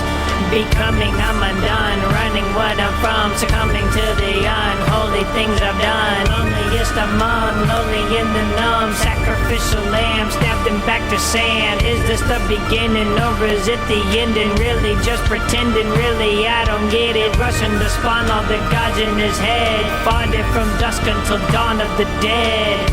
Becoming, I'm undone, running what I'm from, succumbing to the unholy things I've done. Loneliest among, lonely in the numb, sacrificial lamb, stabbed him back to sand. Is this the beginning or is it the ending? Really just pretending, really I don't get it. Rushing to spawn all the gods in his head, fought it from dusk until dawn of the dead.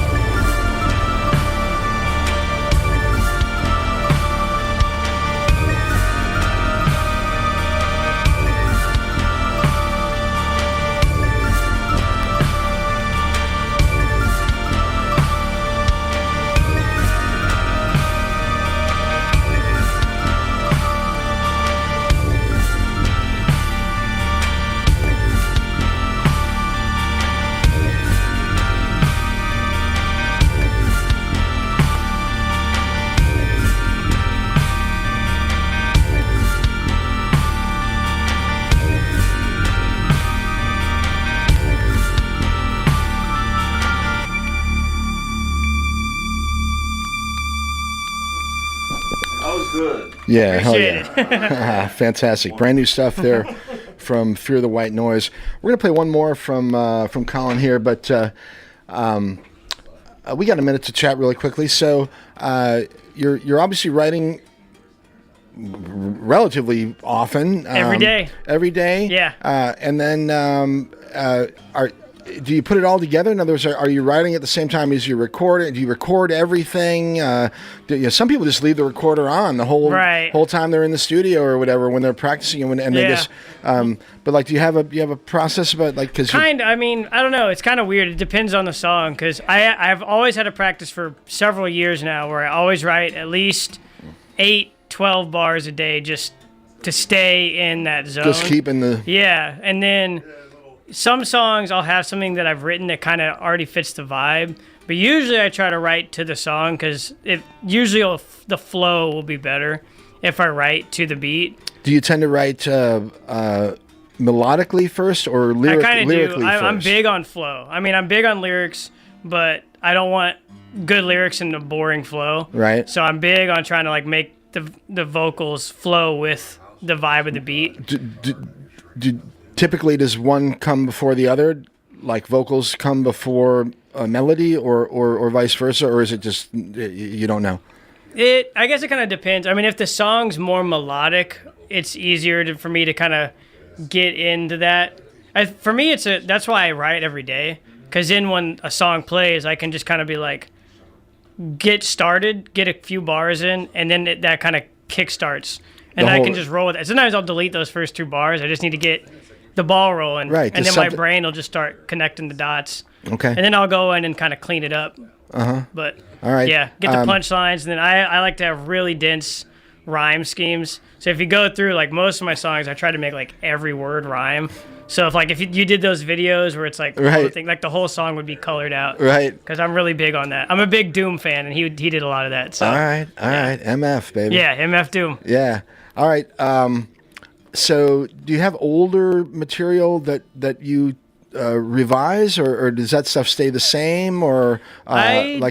Yeah, hell yeah. Fantastic. Brand new stuff there from Fear the White Noise. We're going to play one more from Colin here, but we got a minute to chat really quickly. So you're obviously writing relatively often. Every day. Every day? Yeah. And then do you put it all together? In other words, are you writing at the same time as you record it? Do you record everything? Some people just leave the recorder on the whole time they're in the studio or whatever when they're practicing and they just. But like, do you have a process about like? I mean, I don't know. It's kind of weird. It depends on the song because I've always had a practice for several years now where I always write at least 8-12 bars a day just to stay in that zone. Just keep in the. Yeah, and then. Some songs I'll have something that I've written that kind of already fits the vibe, but usually I try to write to the song because usually the flow will be better if I write to the beat. Do you tend to write melodically first or lyrically first? I'm big on flow. I mean, I'm big on lyrics, but I don't want good lyrics in a boring flow. Right. So I'm big on trying to like make the vocals flow with the vibe of the beat. Typically, does one come before the other? Like vocals come before a melody or vice versa? Or is it just, you don't know? I guess it kind of depends. I mean, if the song's more melodic, it's easier for me to kind of get into that. For me, that's why I write every day. Because then when a song plays, I can just kind of be like, get started, get a few bars in, and then that kind of kickstarts. And I can just roll with it. Sometimes I'll delete those first 2 bars. I just need to get the ball rolling. Right. And then my brain will just start connecting the dots. Okay. And then I'll go in and kind of clean it up. But, all right. Yeah, get the punchlines. And then I like to have really dense rhyme schemes. So if you go through, like, most of my songs, I try to make, like, every word rhyme. So if you did those videos where it's like the whole song would be colored out, right? Because I'm really big on that. I'm a big Doom fan, and he did a lot of that. So all right, MF baby. Yeah, MF Doom. Yeah. All right. So do you have older material that you revise, or does that stuff stay the same, or are you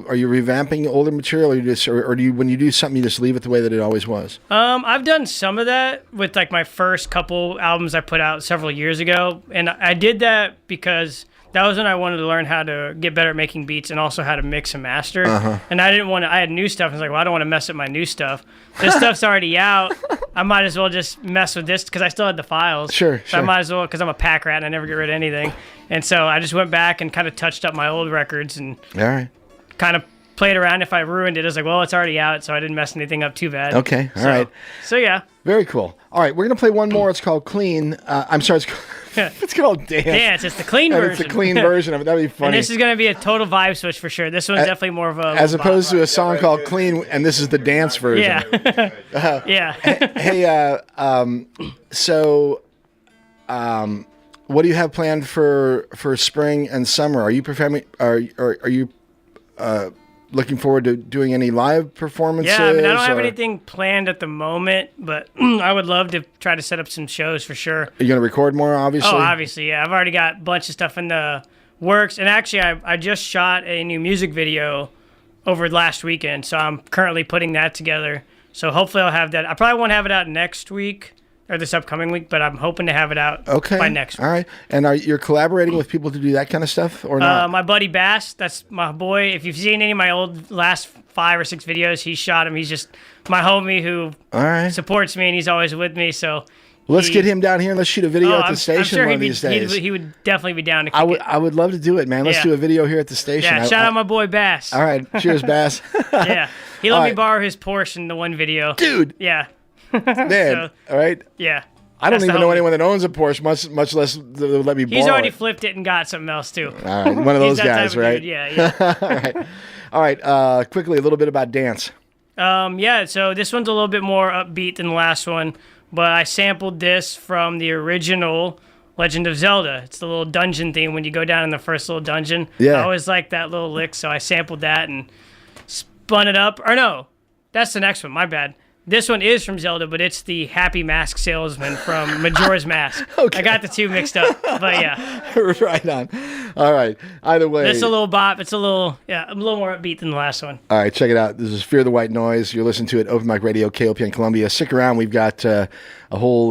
revamping older material, or do you, when you do something, you just leave it the way that it always was? I've done some of that with like my first couple albums I put out several years ago, and I did that because that was when I wanted to learn how to get better at making beats and also how to mix and master. And I didn't want to. I had new stuff. I was like, well, I don't want to mess up my new stuff. This stuff's already out. I might as well just mess with this because I still had the files. Sure. So I might as well, because I'm a pack rat and I never get rid of anything. And so I just went back and kind of touched up my old records and kind of played around. If I ruined it, I was like, well, it's already out, so I didn't mess anything up too bad. Okay. All right. So yeah. Very cool. All right, we're gonna play one more. It's called Clean. I'm sorry. It's called Dance. Dance. It's the clean version. It's the clean version of it. That'd be funny. And this is going to be a total vibe switch for sure. This one's definitely more of a... As opposed to a song called Clean, and this is the dance version. Yeah. Yeah. Hey, what do you have planned for spring and summer? Are you performing? Are you looking forward to doing any live performances? Yeah, I mean, I don't have anything planned at the moment, but I would love to try to set up some shows for sure. Are you going to record more, obviously? Oh, obviously, yeah. I've already got a bunch of stuff in the works. And actually, I just shot a new music video over last weekend, so I'm currently putting that together. So hopefully I'll have that. I probably won't have it out next week or this upcoming week, but I'm hoping to have it out by next week. All right. And you're collaborating with people to do that kind of stuff or not? My buddy Bass, that's my boy. If you've seen any of my old last 5 or 6 videos, he shot him. He's just my homie who supports me, and he's always with me. So let's get him down here and let's shoot a video at the station one of these days. He would definitely be down to kick I would love to do it, man. Let's do a video here at the station. Yeah, shout out my boy Bass. All right. Cheers, Bass. Yeah. He let me borrow his Porsche in the one video. Dude. Yeah. Man, all right. Yeah. I don't even know anyone that owns a Porsche, much less let me borrow He's already it. flipped it and got something else, too. All right, one of those guys, type of right? dude. Yeah. All right. Quickly, a little bit about dance. Yeah, so this one's a little bit more upbeat than the last one, but I sampled this from the original Legend of Zelda. It's the little dungeon theme when you go down in the first little dungeon. Yeah. I always like that little lick, so I sampled that and spun it up. Or no, that's the next one. My bad. This one is from Zelda, but it's the Happy Mask Salesman from Majora's Mask. I got the two mixed up, but yeah. Right on. All right. Either way. It's a little bop. It's a little more upbeat than the last one. All right, check it out. This is Fear the White Noise. You're listening to it, Open Mic Radio, KOPN Columbia. Stick around. We've got a whole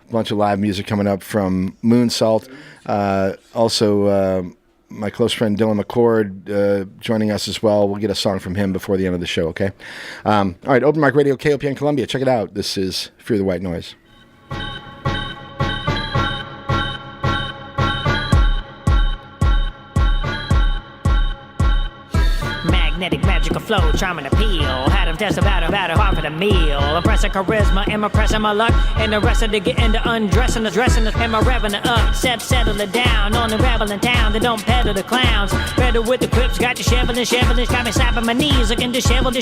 bunch of live music coming up from Moon Sault. Also, my close friend Dylan McCord joining us as well. We'll get a song from him before the end of the show, okay? All right, Open Mic Radio, KOPN Columbia. Check it out. This is Fear the White Noise. Magnetic, magical flow, charm and appeal. Had him test about hard for the meal. Impressive charisma, am impressing my luck. And the rest of the getting the undressing, the dressing, and my revving it up. Settle it down on the rebel in town. They don't pedal the clowns. Better with the crips, got you shoveling. Got me slapping my knees, looking disheveled.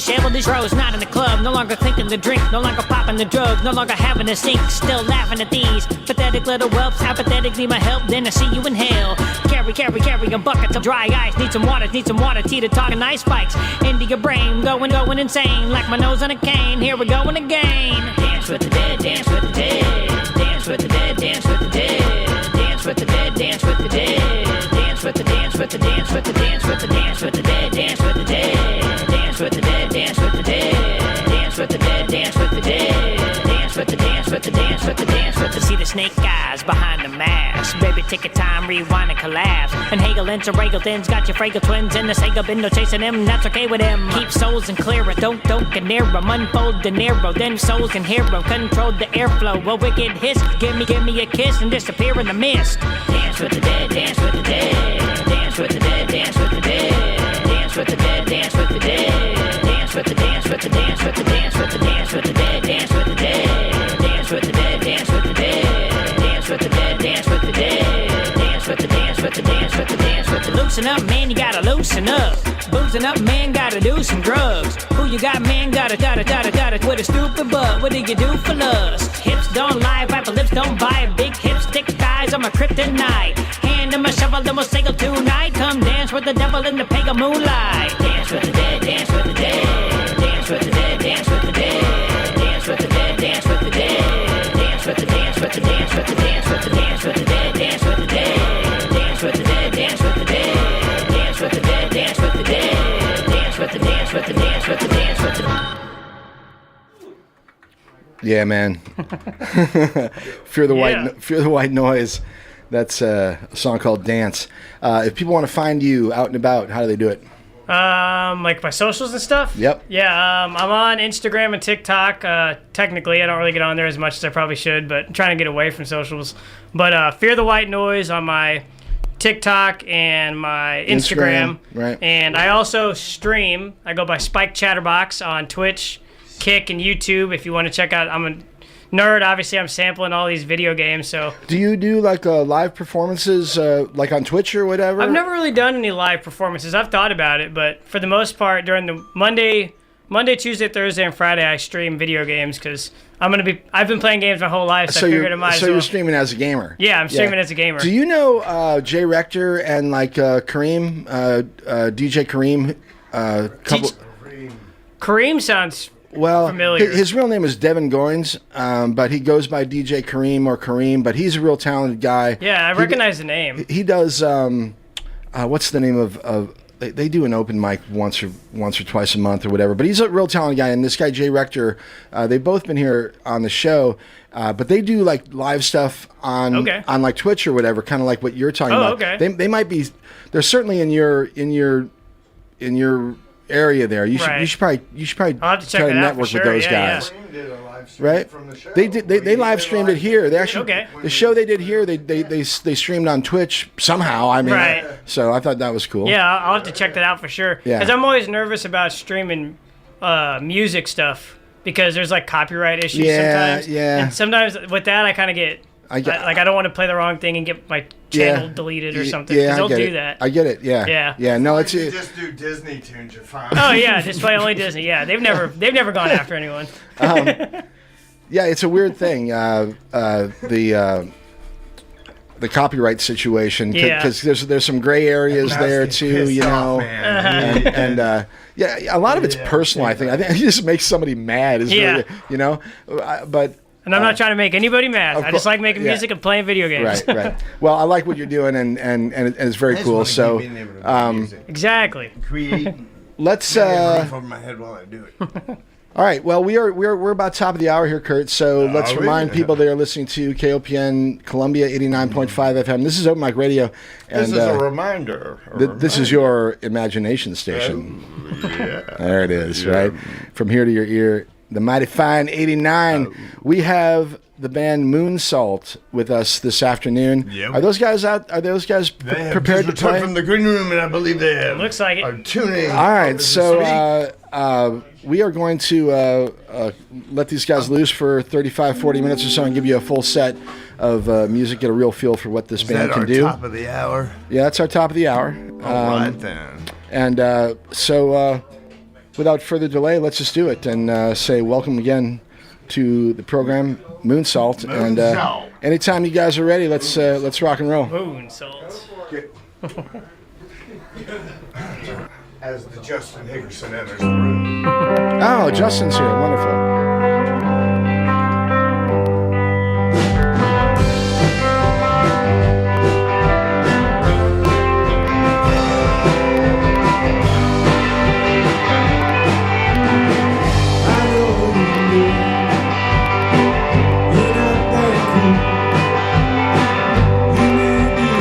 Bros not in the club, no longer clinking the drink, no longer popping the drugs, no longer having to sink. Still laughing at these pathetic little whelps. Apathetic, need my help, then I see you in hell. Carry a bucket of dry ice. Need some water, tea talking ice spikes. Into your brain, going insane. Like my nose on a cane, here we going again. Dance with the dead, dance with the dead. Dance with the dead, dance with the dead. Dance with the dead, dance with the dead. Dance with the dance with the dance with the dance with the dance with the dead, dance with the dead. Dance with the dead, dance with the dead. Dance with the dead, dance with the dead. Dance with the dance with the dance with the dance with the. See the snake eyes behind the mask. Baby, ticket time, rewind and collapse. And Hegel and Regal thins got your Fragile twins in the Sega bin, no chasing them, that's okay with them. Keep souls and clear it, don't get near them. Unfold the narrow, then souls can hear them. Control the airflow, a wicked hiss. Give me a kiss and disappear in the mist. Dance with the dead, dance with the dead. Dance with the dead, dance with the dead. Dance with the dead, dance with the dead. Dance with the dance with the dance with the dance with the dance with the dead, dance with the dead. Dance with the dead, dance with the dead. Dance with the dead, dance with the dead. Dance with the dance with the dance with the dance with the. Loosen up, man, you gotta loosen up. Boozing up, man, gotta do some drugs. Who you got, man, gotta with a stupid butt. What do you do for lust? Hips don't lie, rapper lips don't buy. Big hips, thick thighs, I'm a kryptonite. Hand him a shovel, then we'll single tonight. Come dance with the devil in the pagan moonlight. Dance with the dead, dance with the dead. Dance with the dead, dance with the dead. Dance with the dead, dance with the dead. Dance with the dance with the dance with the dance with the dance with the dead, dance with the dead. Dance with the dead, dance with the dead. Dance with the dead, dance with the dead. Dance with the dance with the dance with the dance with the. Yeah, man. Fear the White Noise. That's a song called Dance. If people want to find you out and about, how do they do it? Like my socials and stuff? Yep. Yeah, I'm on Instagram and TikTok. Technically, I don't really get on there as much as I probably should, but I'm trying to get away from socials. But Fear the White Noise on my TikTok and my Instagram. Right. And I also stream. I go by Spike Chatterbox on Twitch, Kick, and YouTube. If you want to check out, I'm a nerd. Obviously, I'm sampling all these video games. So, do you do like live performances, like on Twitch or whatever? I've never really done any live performances. I've thought about it, but for the most part, during the Monday, Tuesday, Thursday, and Friday, I stream video games because I've been playing games my whole life, so I figured I might as well. So you're streaming as a gamer? Yeah, I'm streaming as a gamer. Do you know Jay Rector and like Kareem, DJ Kareem? Kareem sounds familiar. His real name is Devin Goins, but he goes by DJ Kareem or Kareem, but he's a real talented guy. Yeah, I recognize the name. He does, what's the name of they do an open mic once or twice a month or whatever, but he's a real talented guy. And this guy, Jay Rector, they've both been here on the show, but they do like live stuff on like Twitch or whatever, kind of like what you're talking about. Okay. They might be, they're certainly in your area there. You should probably I'll have to check try to it out network for sure. with those guys. Right? They live streamed it here. They actually the show they did here. They streamed on Twitch somehow. I mean, so I thought that was cool. Yeah, I'll have to check that out for sure. Yeah. Because I'm always nervous about streaming music stuff because there's like copyright issues sometimes. Yeah. And sometimes with that, I kind of get I don't want to play the wrong thing and get my channel deleted or something. Yeah, they'll do it. that. I get it. Yeah. Yeah. No, it's you just do Disney tunes. You're fine. Oh yeah, just play only Disney. Yeah, they've never gone after anyone. Yeah, it's a weird thing. The copyright situation, because there's some gray areas there too, you know, and a lot of it's personal. I think it just makes somebody mad. Really, you know, but. And I'm not trying to make anybody mad. I just like making music and playing video games. Right. Well, I like what you're doing, and it's very cool. So, exactly. Create. Let's. Over my head while I do it. All right. Well, we're about top of the hour here, Kurt. So let's remind people they are listening to KOPN Columbia 89.5 FM. This is Open Mic Radio. And, this is a reminder. This is your imagination station. There it is. Right from here to your ear. The mighty fine 89. We have the band Moon Sault with us this afternoon. Are those guys out? Are those guys prepared to play? From the green room, and I believe they have. Looks like it. Are tuning. All right, so we are going to let these guys loose for 35, 40 minutes or so and give you a full set of music, get a real feel for what this band can do. Top of the hour? Yeah, that's our top of the hour. All right, then. And so without further delay, let's just do it and say welcome again to the program, Moon Sault. And anytime you guys are ready, let's rock and roll. Moon Sault. As the Justin Higgerson enters the room. Oh, Justin's here. Wonderful. You may be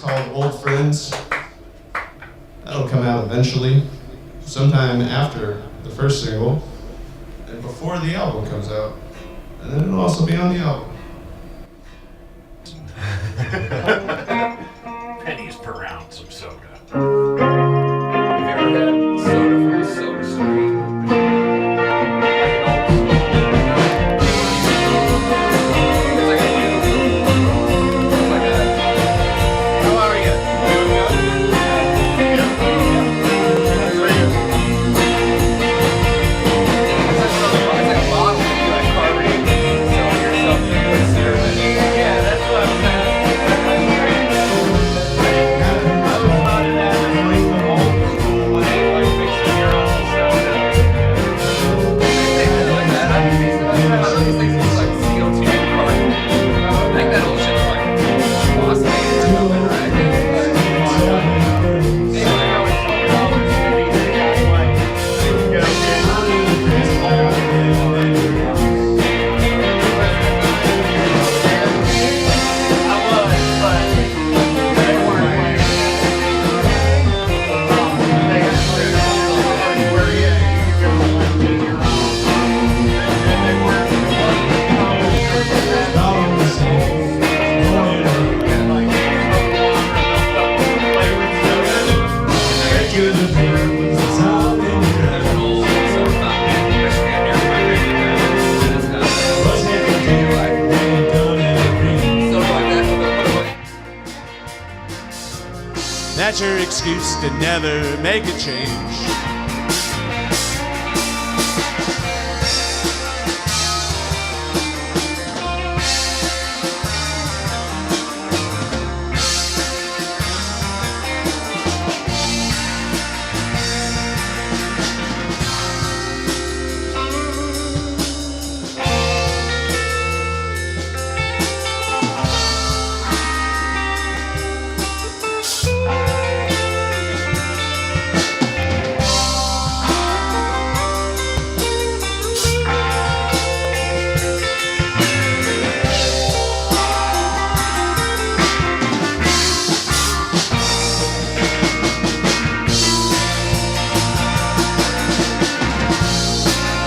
called Old Friends. That'll come out eventually, sometime after the first single, and before the album comes out. And then it'll also be on the album. Pennies per ounce of soda. Have you ever had soda from a soda stream? That's your excuse to never make a change.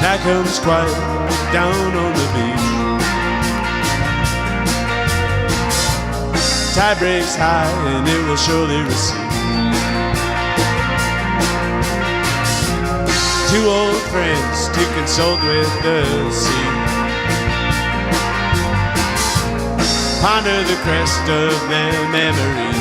Now comes quiet down on the beach. Tide breaks high and it will surely recede. Two old friends to consult with the sea. Ponder the crest of their memories.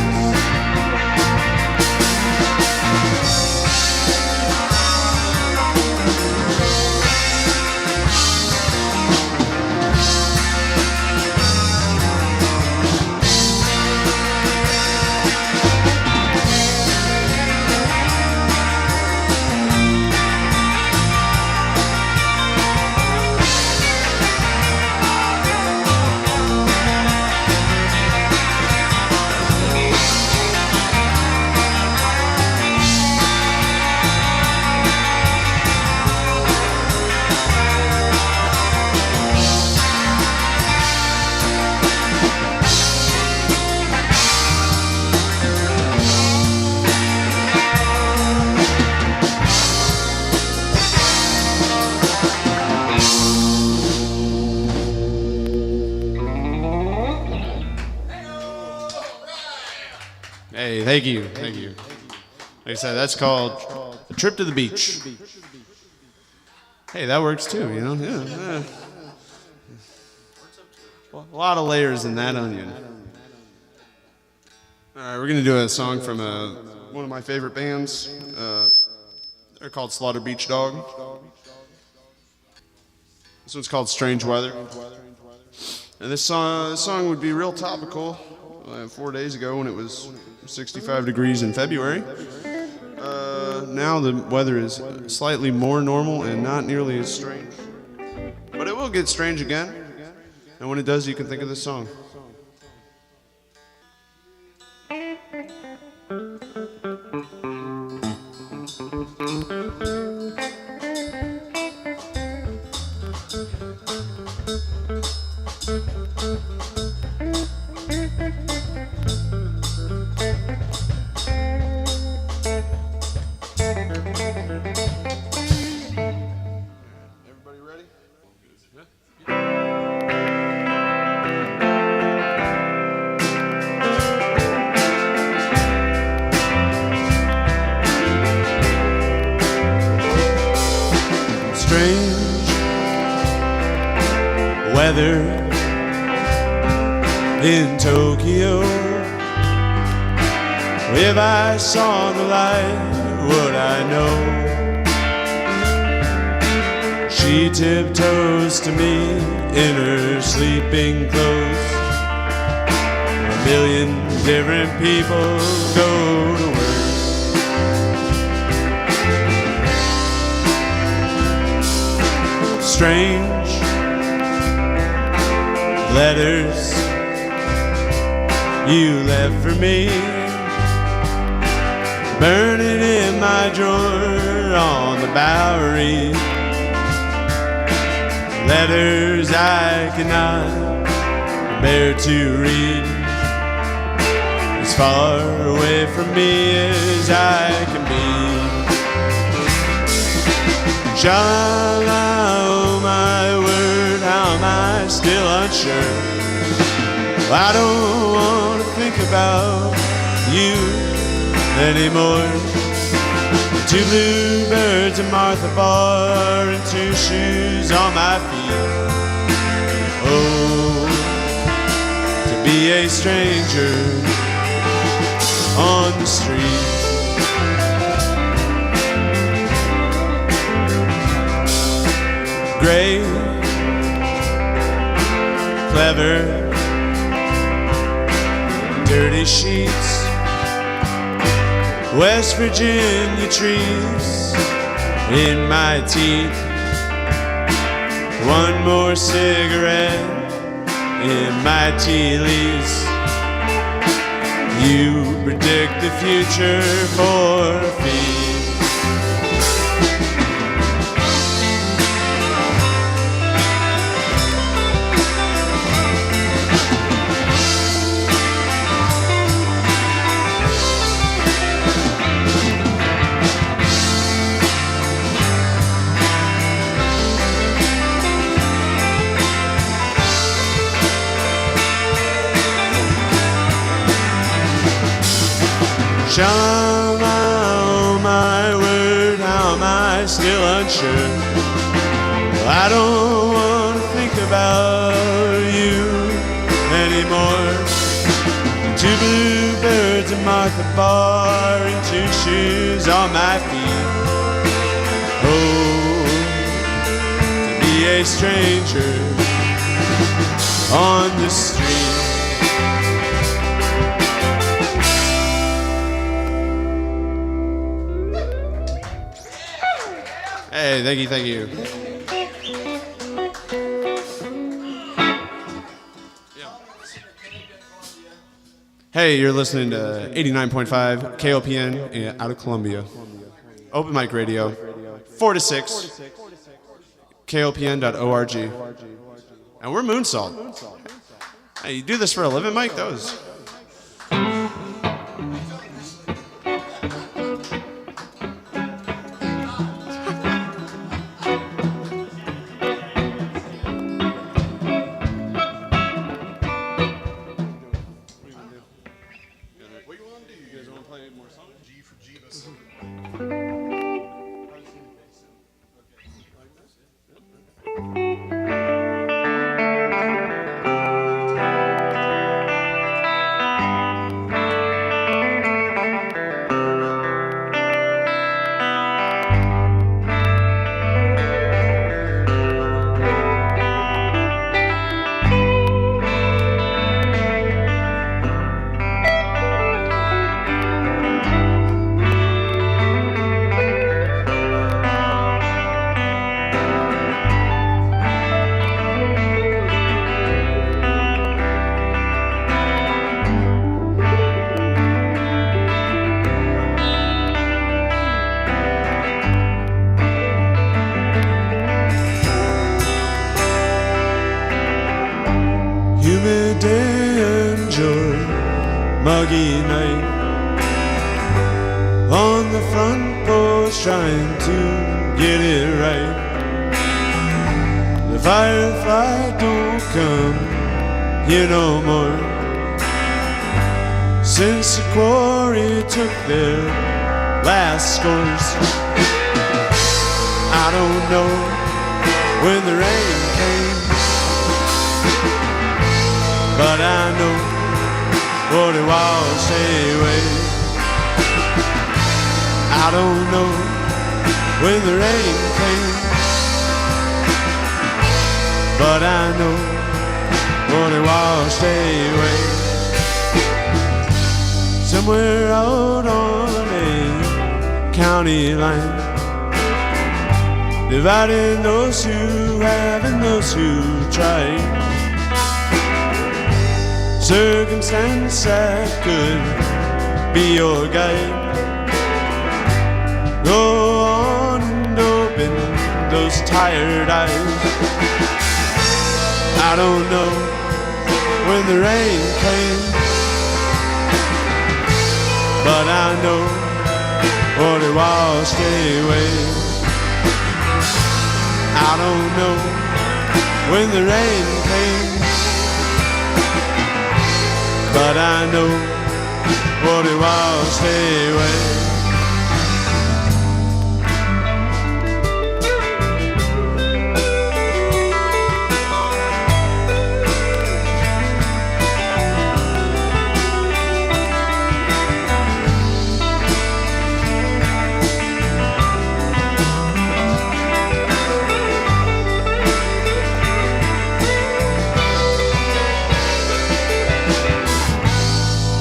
Hey, thank you, thank you. Like I said, that's called A Trip to the Beach. Hey, that works too, you know? Yeah. Well, a lot of layers in that onion. All right, we're going to do a song from one of my favorite bands. They're called Slaughter Beach Dog. This one's called Strange Weather. And this song would be real topical 4 days ago when it was 65 degrees in February. Now the weather is slightly more normal and not nearly as strange. But it will get strange again. And when it does, you can think of this song. weather in Tokyo. If I saw the light, would I know? She tiptoes to me in her sleeping clothes. A million different people go to work. Strange letters you left for me, burning in my drawer on the Bowery. Letters I cannot bear to read, as far away from me as I can be. Sha-la, oh my word, how am I still unsure? I don't want to think about you anymore. Two bluebirds, a Martha bar, and two shoes on my feet. Oh, to be a stranger on the street. Gray, clever, dirty sheets, West Virginia trees in my teeth. One more cigarette in my tea leaves. You predict the future for a fee. Shama, oh my word, how am I still unsure? Well, I don't want to think about you anymore. Two bluebirds, a Martha bar, and two shoes on my feet. Oh, to be a stranger on the street. Hey, thank you, thank you. Hey, you're listening to 89.5 KOPN out of Columbia. Open Mic Radio, 4 to 6, KOPN.org. And we're Moonsault. Hey, you do this for a living, Mike? That was... muggy night on the front porch trying to get it right. The firefly don't come here no more since the quarry took their last scores. I don't know when the rain came but I know what it was anyway. I don't know when the rain came, but I know what it was anyway. Somewhere out on a county line, dividing those who have and those who try. Circumstance that could be your guide. Go on and open those tired eyes. I don't know when the rain came, but I know what it was anyway. I don't know when the rain came, but I know what it was anyway.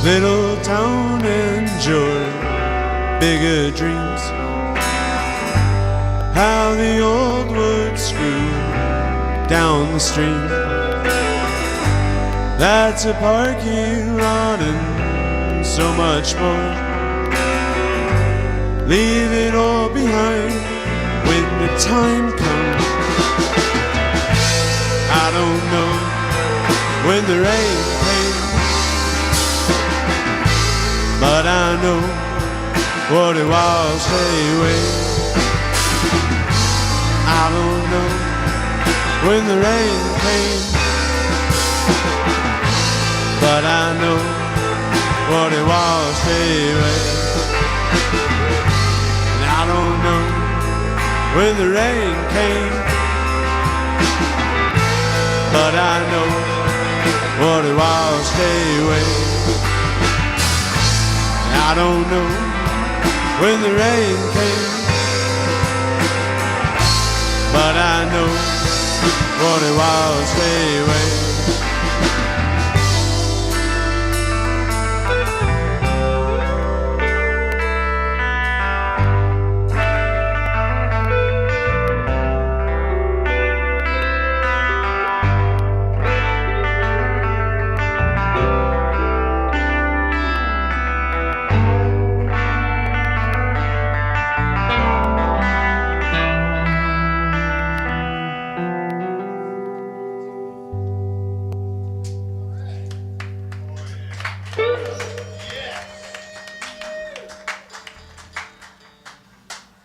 Little town and your bigger dreams. How the old woods grew down the stream. That's a parking lot and so much more. Leave it all behind when the time comes. I don't know when the rain came, but I know what it was anyway. I don't know when the rain came, but I know what it was anyway. And I don't know when the rain came, but I know what it was anyway. I don't know when the rain came, but I know what it was anyway.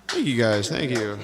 Thank you guys. Thank you.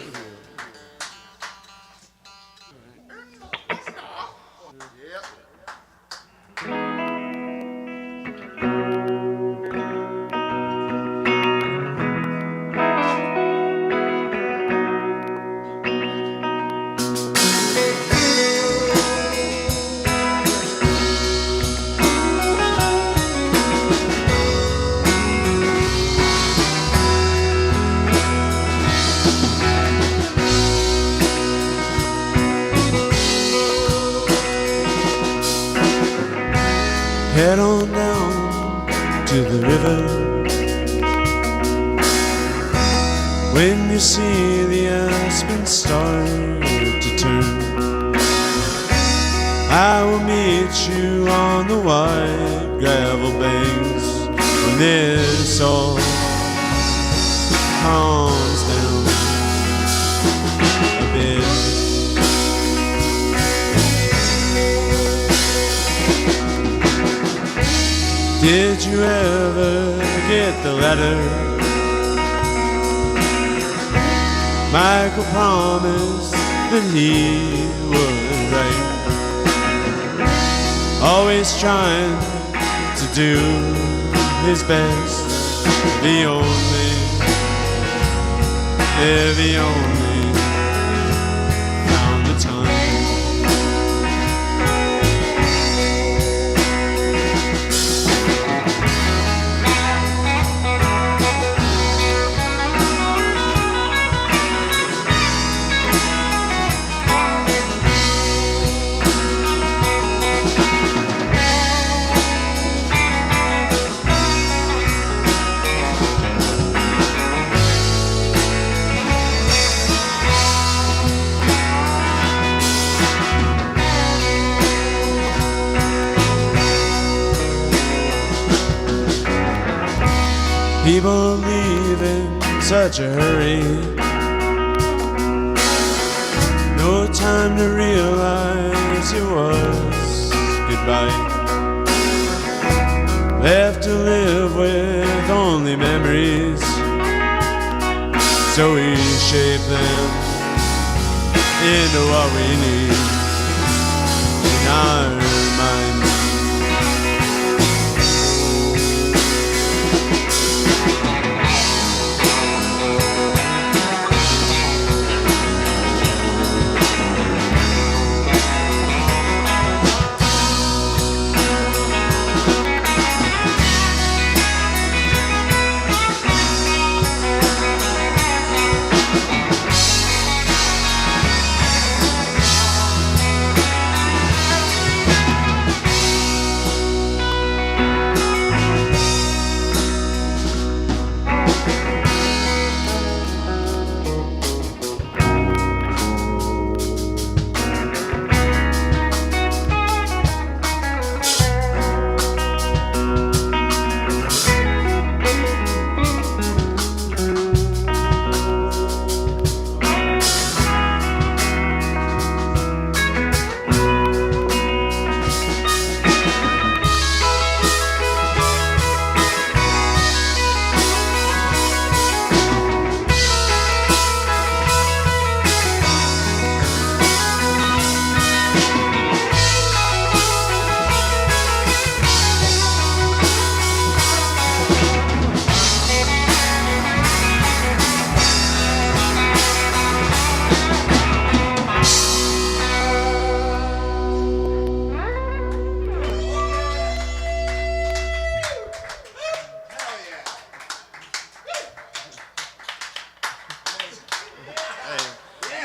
Head on down to the river. When you see the aspen start to turn, I will meet you on the white gravel banks when this all calms down a bit. Did you ever get the letter? Michael promised that he would write, always trying to do his best. The only found the time. People leave in such a hurry. No time to realize it was goodbye. Left to live with only memories. So we shape them into what we need in our minds.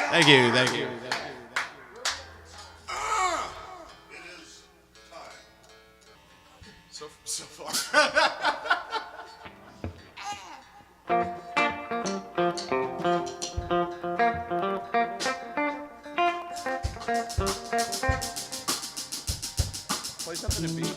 Thank you, thank you. So far. Play something to beat.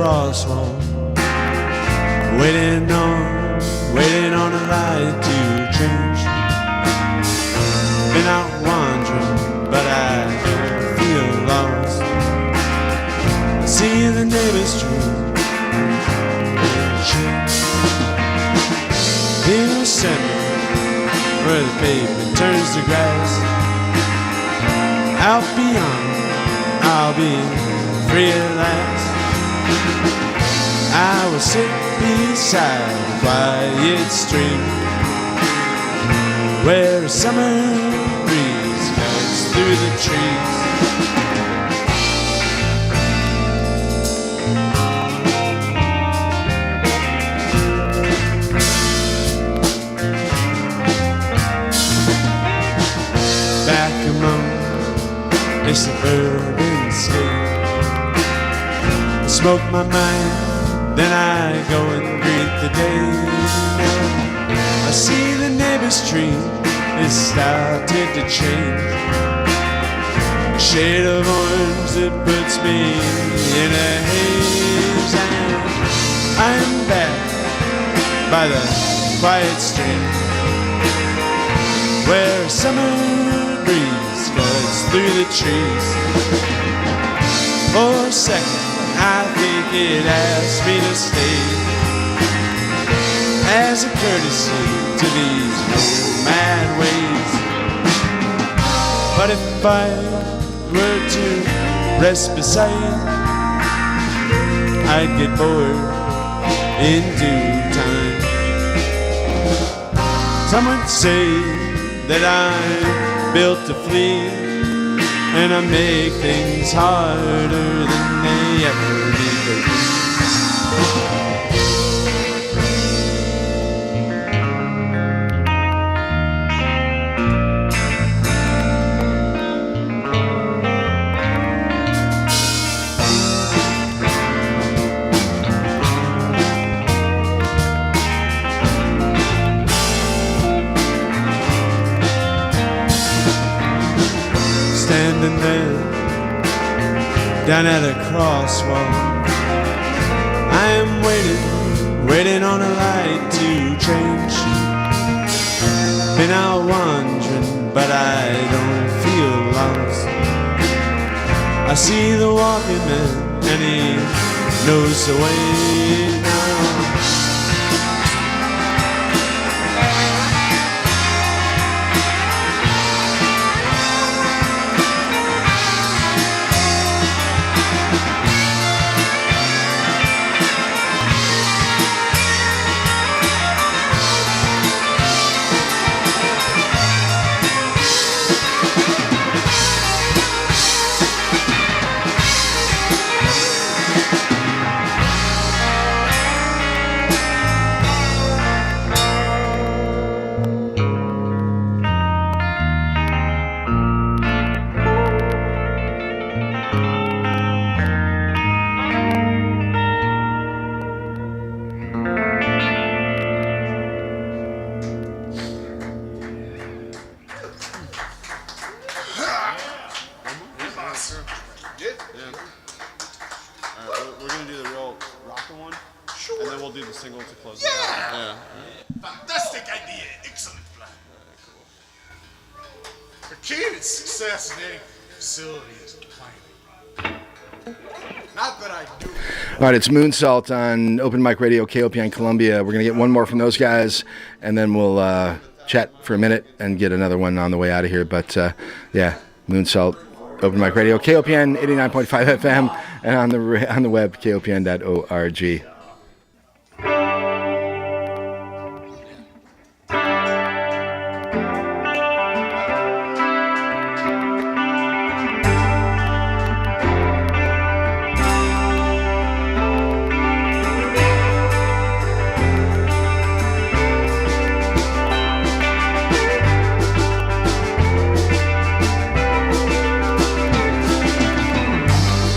crosswalk, waiting on a light to change. Been out wandering, but I feel lost. I see the neighbor's tree. In December, where the pavement turns to grass, out beyond, I'll be free at last. I will sit beside a quiet stream, where a summer breeze cuts through the trees. Back among a suburban state, smoke my mind, then I go and greet the day. I see the neighbor's tree is started to change, a shade of orange that puts me in a haze. And I'm back by the quiet stream, where a summer breeze cuts through the trees. For a second I think it asked me to stay, as a courtesy to these nomad ways. But if I were to rest beside, I'd get bored in due time. Some would say that I'm built to flee, and I make things harder than they ever need to be. Standing there down at a crosswalk, I am waiting on a light to change. Been out wandering, but I don't feel lost. I see the walking man, and he knows the way now. We're gonna do the real rocker one, and then we'll do the single to close it out. Fantastic idea. Excellent plan. The key to success in any facility is planning. Not that I do. All right, it's Moonsault on Open Mic Radio, KOPN Columbia. We're going to get one more from those guys, and then we'll chat for a minute and get another one on the way out of here. But, yeah, Moonsault, Open Mic Radio, KOPN 89.5 FM, and on the web, kopn.org.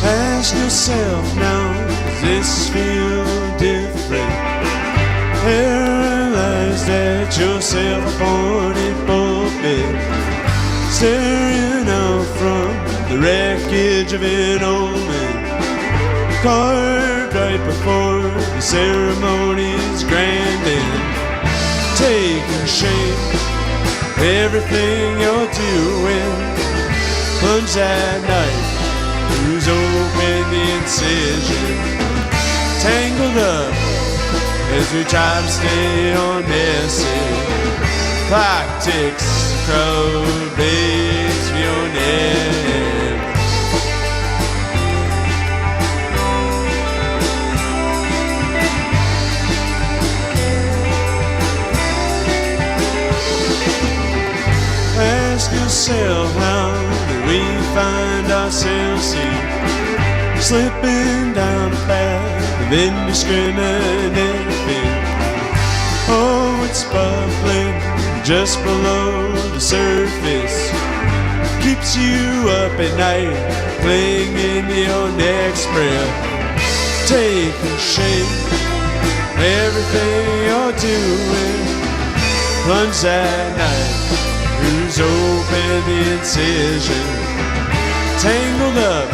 Ask yourself now, does this feel different? Paralyzed at yourself on a pulpit, staring out from the wreckage of an old man, carved right before the ceremony's grand and taking shape. Everything you're doing, plunge that knife, who's open the incision, tangled up as we try to stay on message. Clock ticks, crowd begs for your name. Ask yourself how did we find ourselves here, slipping down a path of indiscriminate fear. Oh, it's bubbling just below the surface, keeps you up at night, clinging to your next breath. Taking shape, everything you're doing, plunge that knife, who's open the incision, tangled up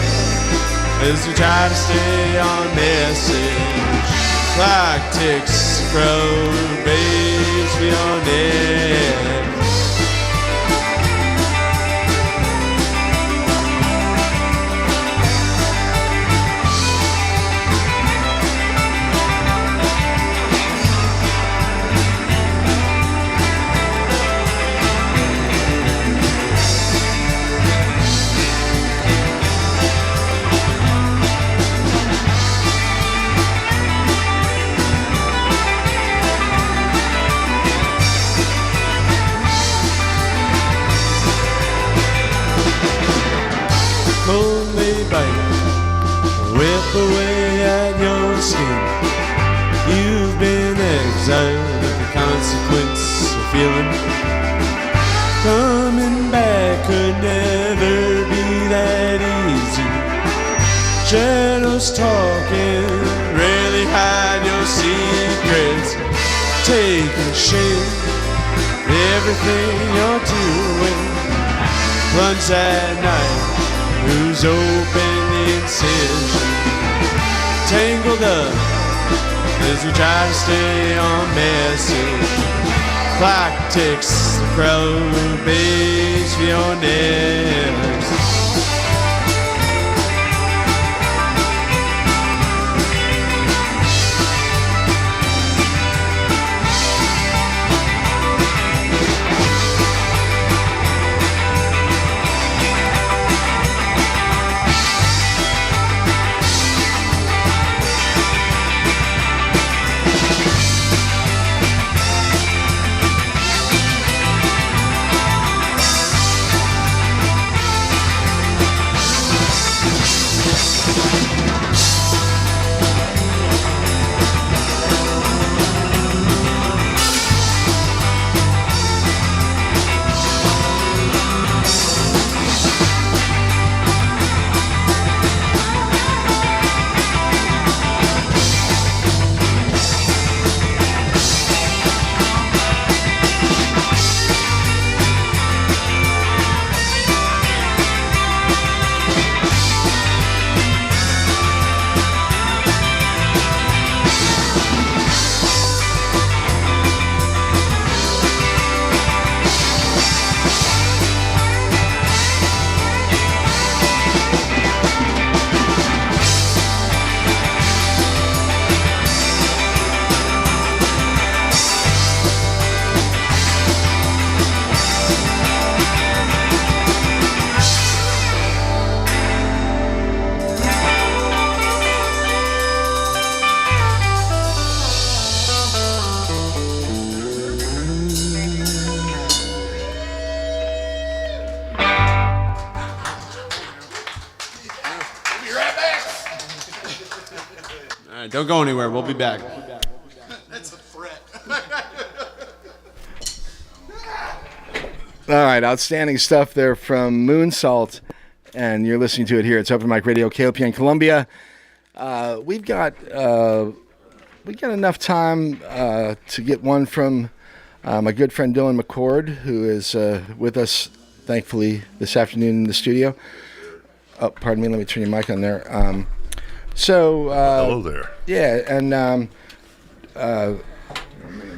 as we try to stay on message. Clock ticks, crowd begs for your name. Cold may bite, whip away at your skin. You've been exiled with the consequence of feeling. Coming back could never be that easy. Shadows talking, rarely hide your secrets. Taking shape, everything you're doing, plunge that knife, who's open the incision, tangled up as we try to stay on message. Clock ticks, the crowd begs for your names. All right, don't go anywhere. We'll be back. That's a threat. All right, outstanding stuff there from Moonsault, and you're listening to it here. It's Open Mic Radio, KOPN Columbia. We've got enough time to get one from my good friend Dylan McCord, who is with us, thankfully, this afternoon in the studio. Oh, pardon me. Let me turn your mic on there. So hello there. Yeah, and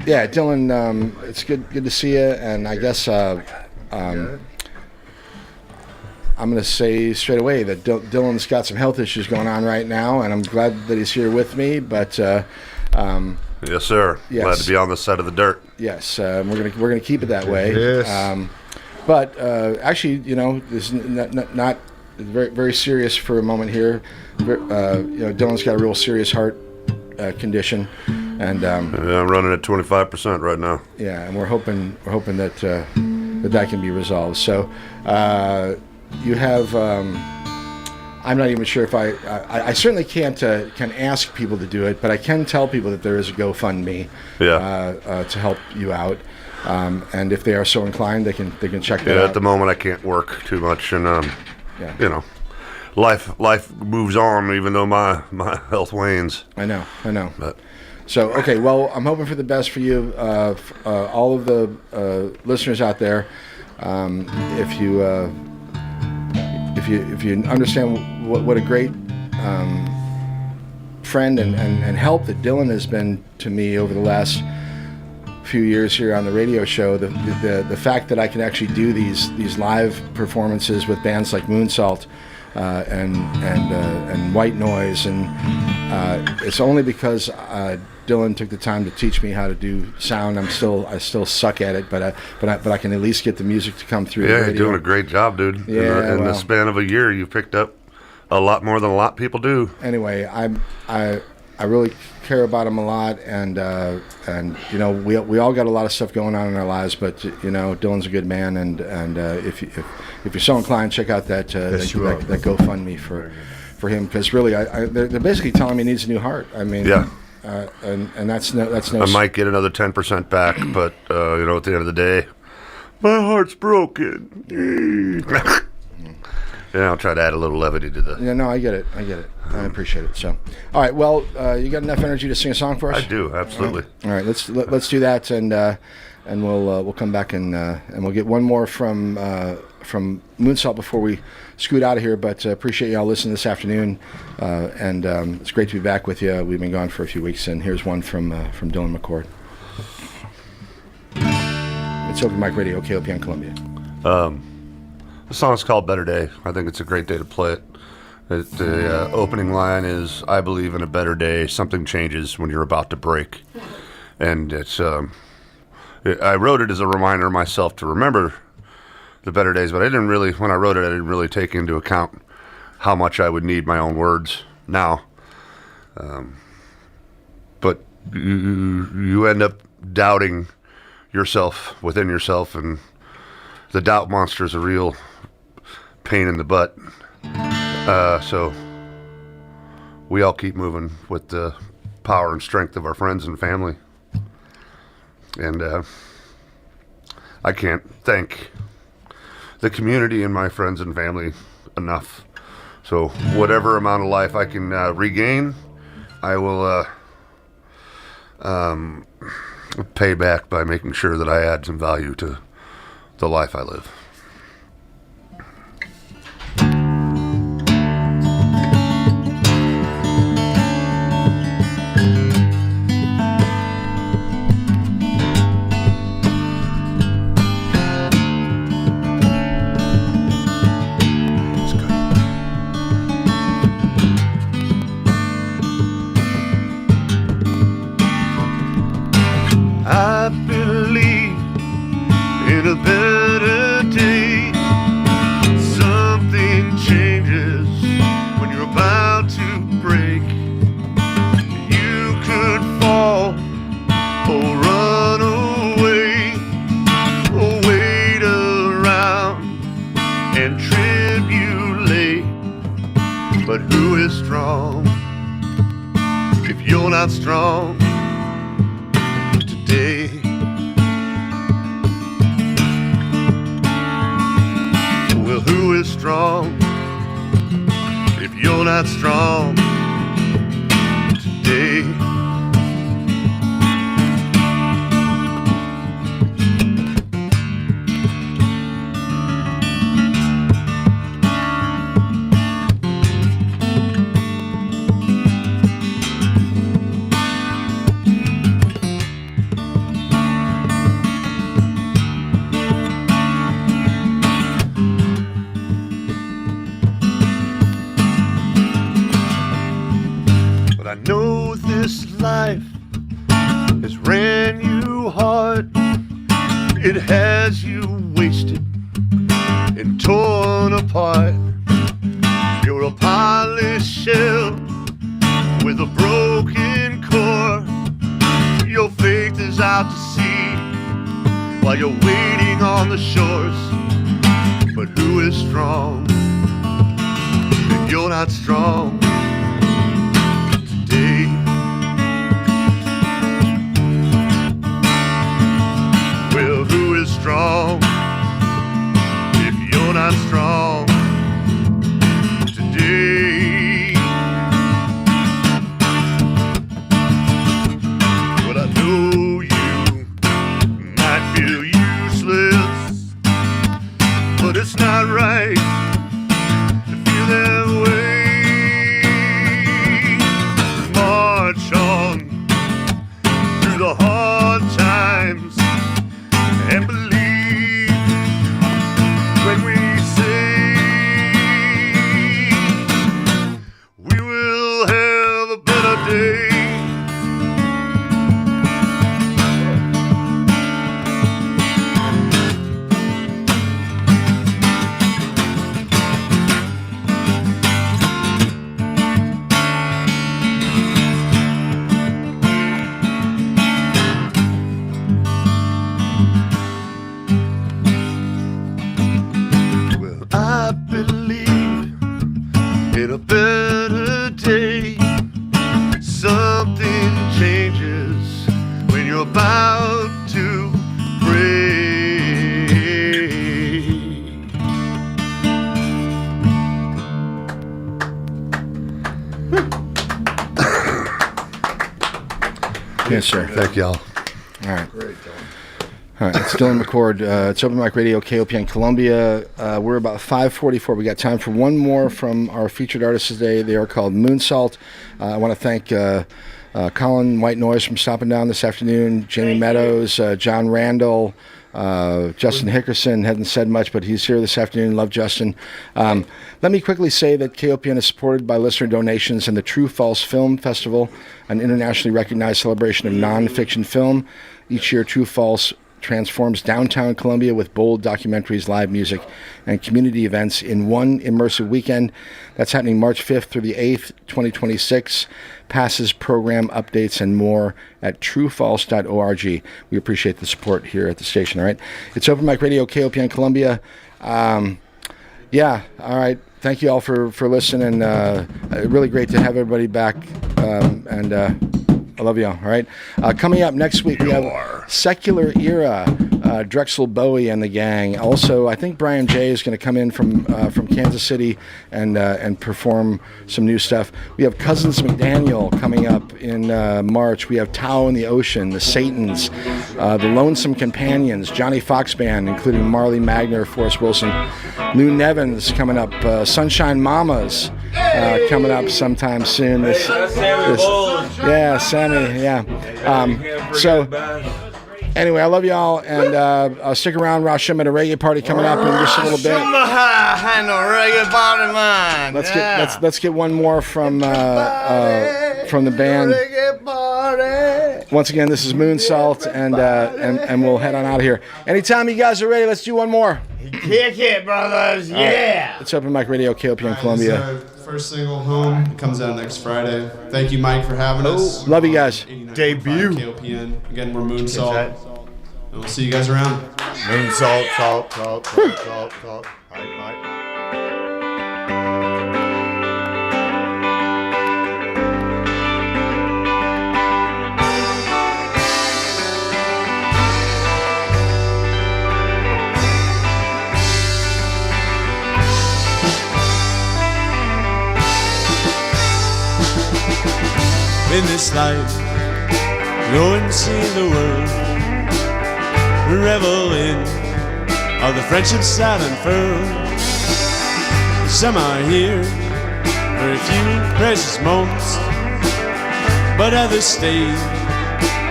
yeah, Dylan, it's good to see you. And I guess I'm going to say straight away that Dylan's got some health issues going on right now, and I'm glad that he's here with me. But yes, sir. Yes. Glad to be on this side of the dirt. Yes, we're gonna keep it that way. Yes. But actually, this is not very very serious for a moment here. Dylan's got a real serious heart condition, and I'm running at 25% right now. Yeah, and we're hoping that that can be resolved. So you have. I'm not even sure if I certainly can't can ask people to do it, but I can tell people that there is a GoFundMe to help you out, and if they are so inclined, they can check that out. At the moment, I can't work too much, and life moves on, even though my health wanes. I know. But so okay, well, I'm hoping for the best for you, all of the listeners out there. If you understand what a great friend and help that Dylan has been to me over the last few years here on the radio show, the fact that I can actually do these live performances with bands like Moonsault and White Noise, and it's only because Dylan took the time to teach me how to do sound. I still suck at it, but I can at least get the music to come through. Yeah, you're doing a great job, dude. Yeah, in the span of a year, you've picked up a lot more than a lot of people do. Anyway, I really care about him a lot, and we all got a lot of stuff going on in our lives, but Dylan's a good man, and if you're so inclined, check out that GoFundMe for him, because really they're basically telling me he needs a new heart. I mean, yeah. And that's no. I might get another 10% back, but at the end of the day, my heart's broken. I'll try to add a little levity to the. Yeah, no, I get it. I appreciate it. So, all right. Well, you got enough energy to sing a song for us? I do, absolutely. All right. Let's do that, and we'll come back and we'll get one more from Moonsault before we scoot out of here. But appreciate y'all listening this afternoon, and it's great to be back with you. We've been gone for a few weeks, and here's one from Dylan McCord. It's Open Mic Radio, KOPN Columbia. The song's called Better Day. I think it's a great day to play it. The opening line is, I believe in a better day, something changes when you're about to break. And it's, I wrote it as a reminder myself to remember the better days, but when I wrote it, I didn't really take into account how much I would need my own words now. But you end up doubting yourself within yourself, and the doubt monster is a real pain in the butt. So we all keep moving with the power and strength of our friends and family. And I can't thank the community and my friends and family enough. So whatever amount of life I can regain, I will pay back by making sure that I add some value to the life I live. I believe in a better day. Something changes when you're about to break. You could fall or run away, or wait around and tribulate. But who is strong if you're not strong today? Well, who is strong if you're not strong today? this life has ran you hard. It has you wasted and torn apart. You're a polished shell with a broken core. Your faith is out to sea while you're waiting on the shores. But who is strong if you're not strong today? Well, who is strong if you're not strong today? Well, I know you might feel useless, but it's not right to feel that way. March on through the hard times and believe when we say we will have a better day. I believe in a better day. Something changes when you're about to break. Yes, sir. Thank y'all. All right. All right, it's Dylan McCord. It's Open Mic Radio, KOPN Columbia. We're about 5:44. We got time for one more from our featured artists today. They are called Moonsault. I want to thank Colin White Noise from stopping down this afternoon, Jamie Meadows, John Randall, Justin Hickerson. Hadn't said much, but he's here this afternoon. Love Justin. Let me quickly say that KOPN is supported by listener donations and the True False Film Festival, an internationally recognized celebration of nonfiction film. Each year, True False transforms downtown Columbia with bold documentaries, live music, and community events in one immersive weekend. That's happening March 5th through the 8th, 2026. Passes, program updates, and more at truefalse.org. We appreciate the support here at the station, all right? It's Open Mic Radio, KOPN Columbia. Yeah, all right. Thank you all for listening. Really great to have everybody back, and I love you all right? Coming up next week, we have Secular Era, Drexel Bowie and the gang. Also, I think Brian J is going to come in from Kansas City and perform some new stuff. We have Cousins McDaniel coming up in March. We have Tao in the Ocean, the Satans, the Lonesome Companions, Johnny Fox Band, including Marley Magner, Forrest Wilson, Lou Nevins coming up, Sunshine Mamas coming up sometime soon. Yeah, Sammy, yeah. So anyway, I love y'all, and stick around. Rashim at a reggae party coming up in just a little bit. Let's get one more from the band. Once again, this is Moonsault, and we'll head on out of here. Anytime you guys are ready, let's do one more. Kick it, brothers! Yeah. It's Open Mic Radio, KOPN Columbia. First single, Home. It comes out next Friday. Thank you, Mike, for having us. Love you guys. Debut. KOPN. Again, we're Moonsault. And we'll see you guys around. Moonsault, salt. Hi. In this life, go and see the world, revel in all the friendships that unfurl. Some are here for a few precious moments, but others stay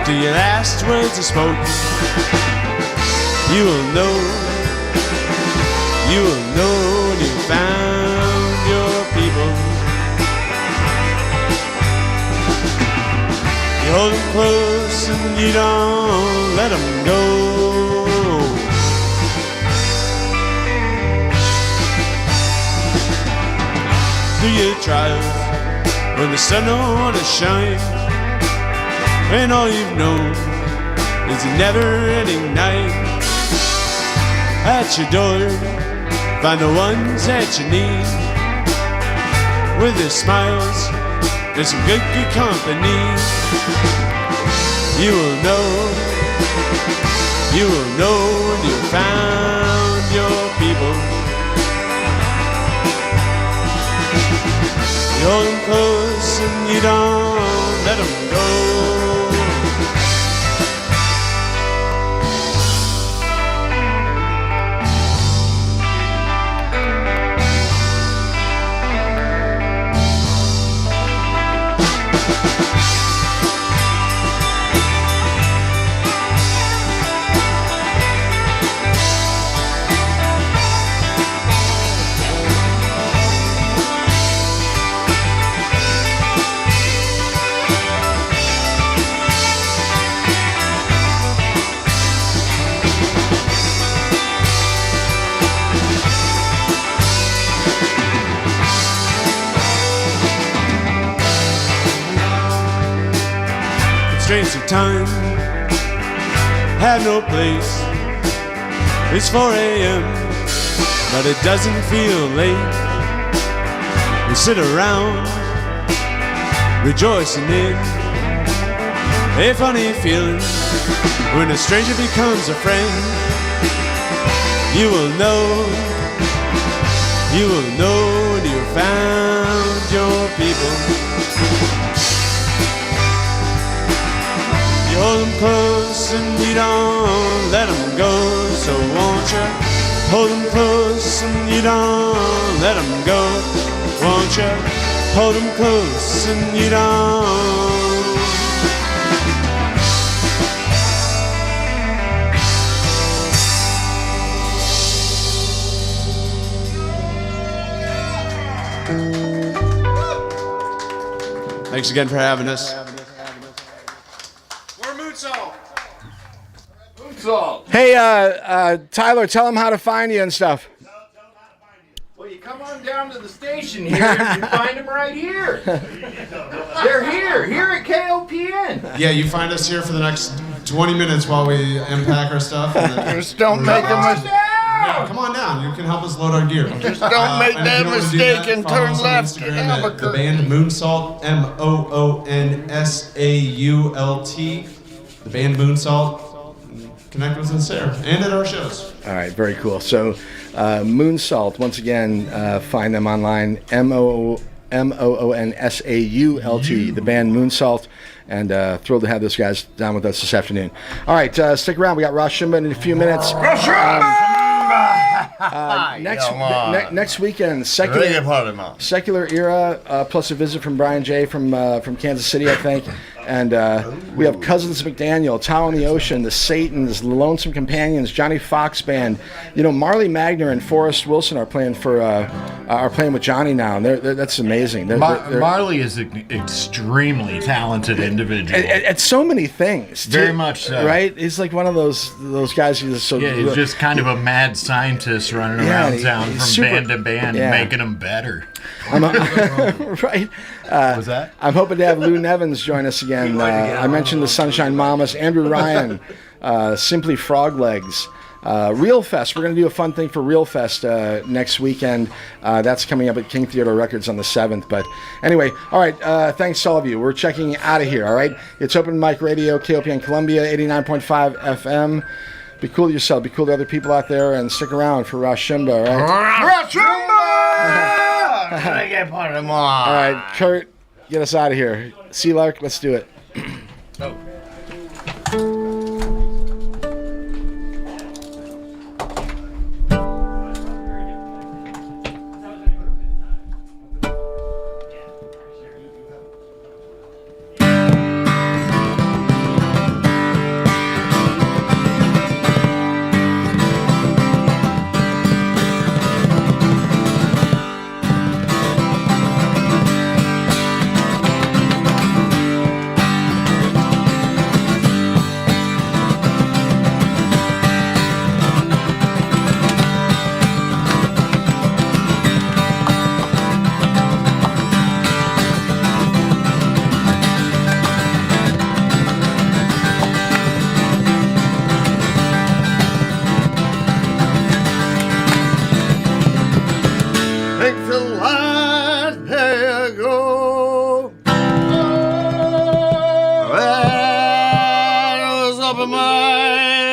till your last words are spoken. You will know when you found your people. You hold them close and you don't let them go. Through your trials, when the sun don't want to shine, and all you've known is a never-ending night. At your door, find the ones that you need, with their smiles and some good company. You will know when you found your people. You hold them close and you don't let them go. Constraints of time have no place. It's 4 a.m., but it doesn't feel late. We sit around rejoicing in a funny feeling when a stranger becomes a friend. You will know when you found your people. You hold them close and you don't let them go. So won't you hold them close and you don't let them go? Won't you hold them close and you don't? Thanks again for having us. We're Moonsalt. Hey, Tyler, tell them how to find you and stuff. Well, you come on down to the station here and you find them right here. They're here at KOPN. Yeah, you find us here for the next 20 minutes while we unpack our stuff. And then Just don't make a mistake. Yeah, come on down. You can help us load our gear. Just don't make and if that you don't wanna do mistake that, and follow turn us on left in Instagram at the Albuquerque. band Moonsalt, MOONSAULT. The band Moonsalt. Connect with us there and at our shows. All right, very cool. So, Moonsalt, once again, find them online, MOONSAULT, the band Moonsalt, and thrilled to have those guys down with us this afternoon. All right, stick around. We got Ross Shimba in a few minutes. Next weekend, Secular Era, plus a visit from Brian J. from Kansas City, I think. And we have Cousins McDaniel, Tao in the Ocean, the Satans, the Lonesome Companions, Johnny Fox Band. You know, Marley Magner and Forrest Wilson are playing with Johnny now, and that's amazing. Marley is an extremely talented individual at so many things. Very much so. Right? He's like one of those guys who's so. Yeah, he's just kind of a mad scientist running around town from band to band, making them better. Right. Was that? I'm hoping to have Lou Nevins join us again. I mentioned the Sunshine Mamas, Andrew Ryan, Simply Frog Legs. Real Fest. We're going to do a fun thing for Real Fest next weekend. That's coming up at King Theater Records on the 7th. But anyway, all right. Thanks to all of you. We're checking out of here. All right. It's Open Mic Radio, KOPN Columbia, 89.5 FM. Be cool to yourself. Be cool to other people out there, and stick around for Ross Shimba. All right. Ross Shimba! All right, Kurt, get us out of here. Sea Lark, let's do it. top of my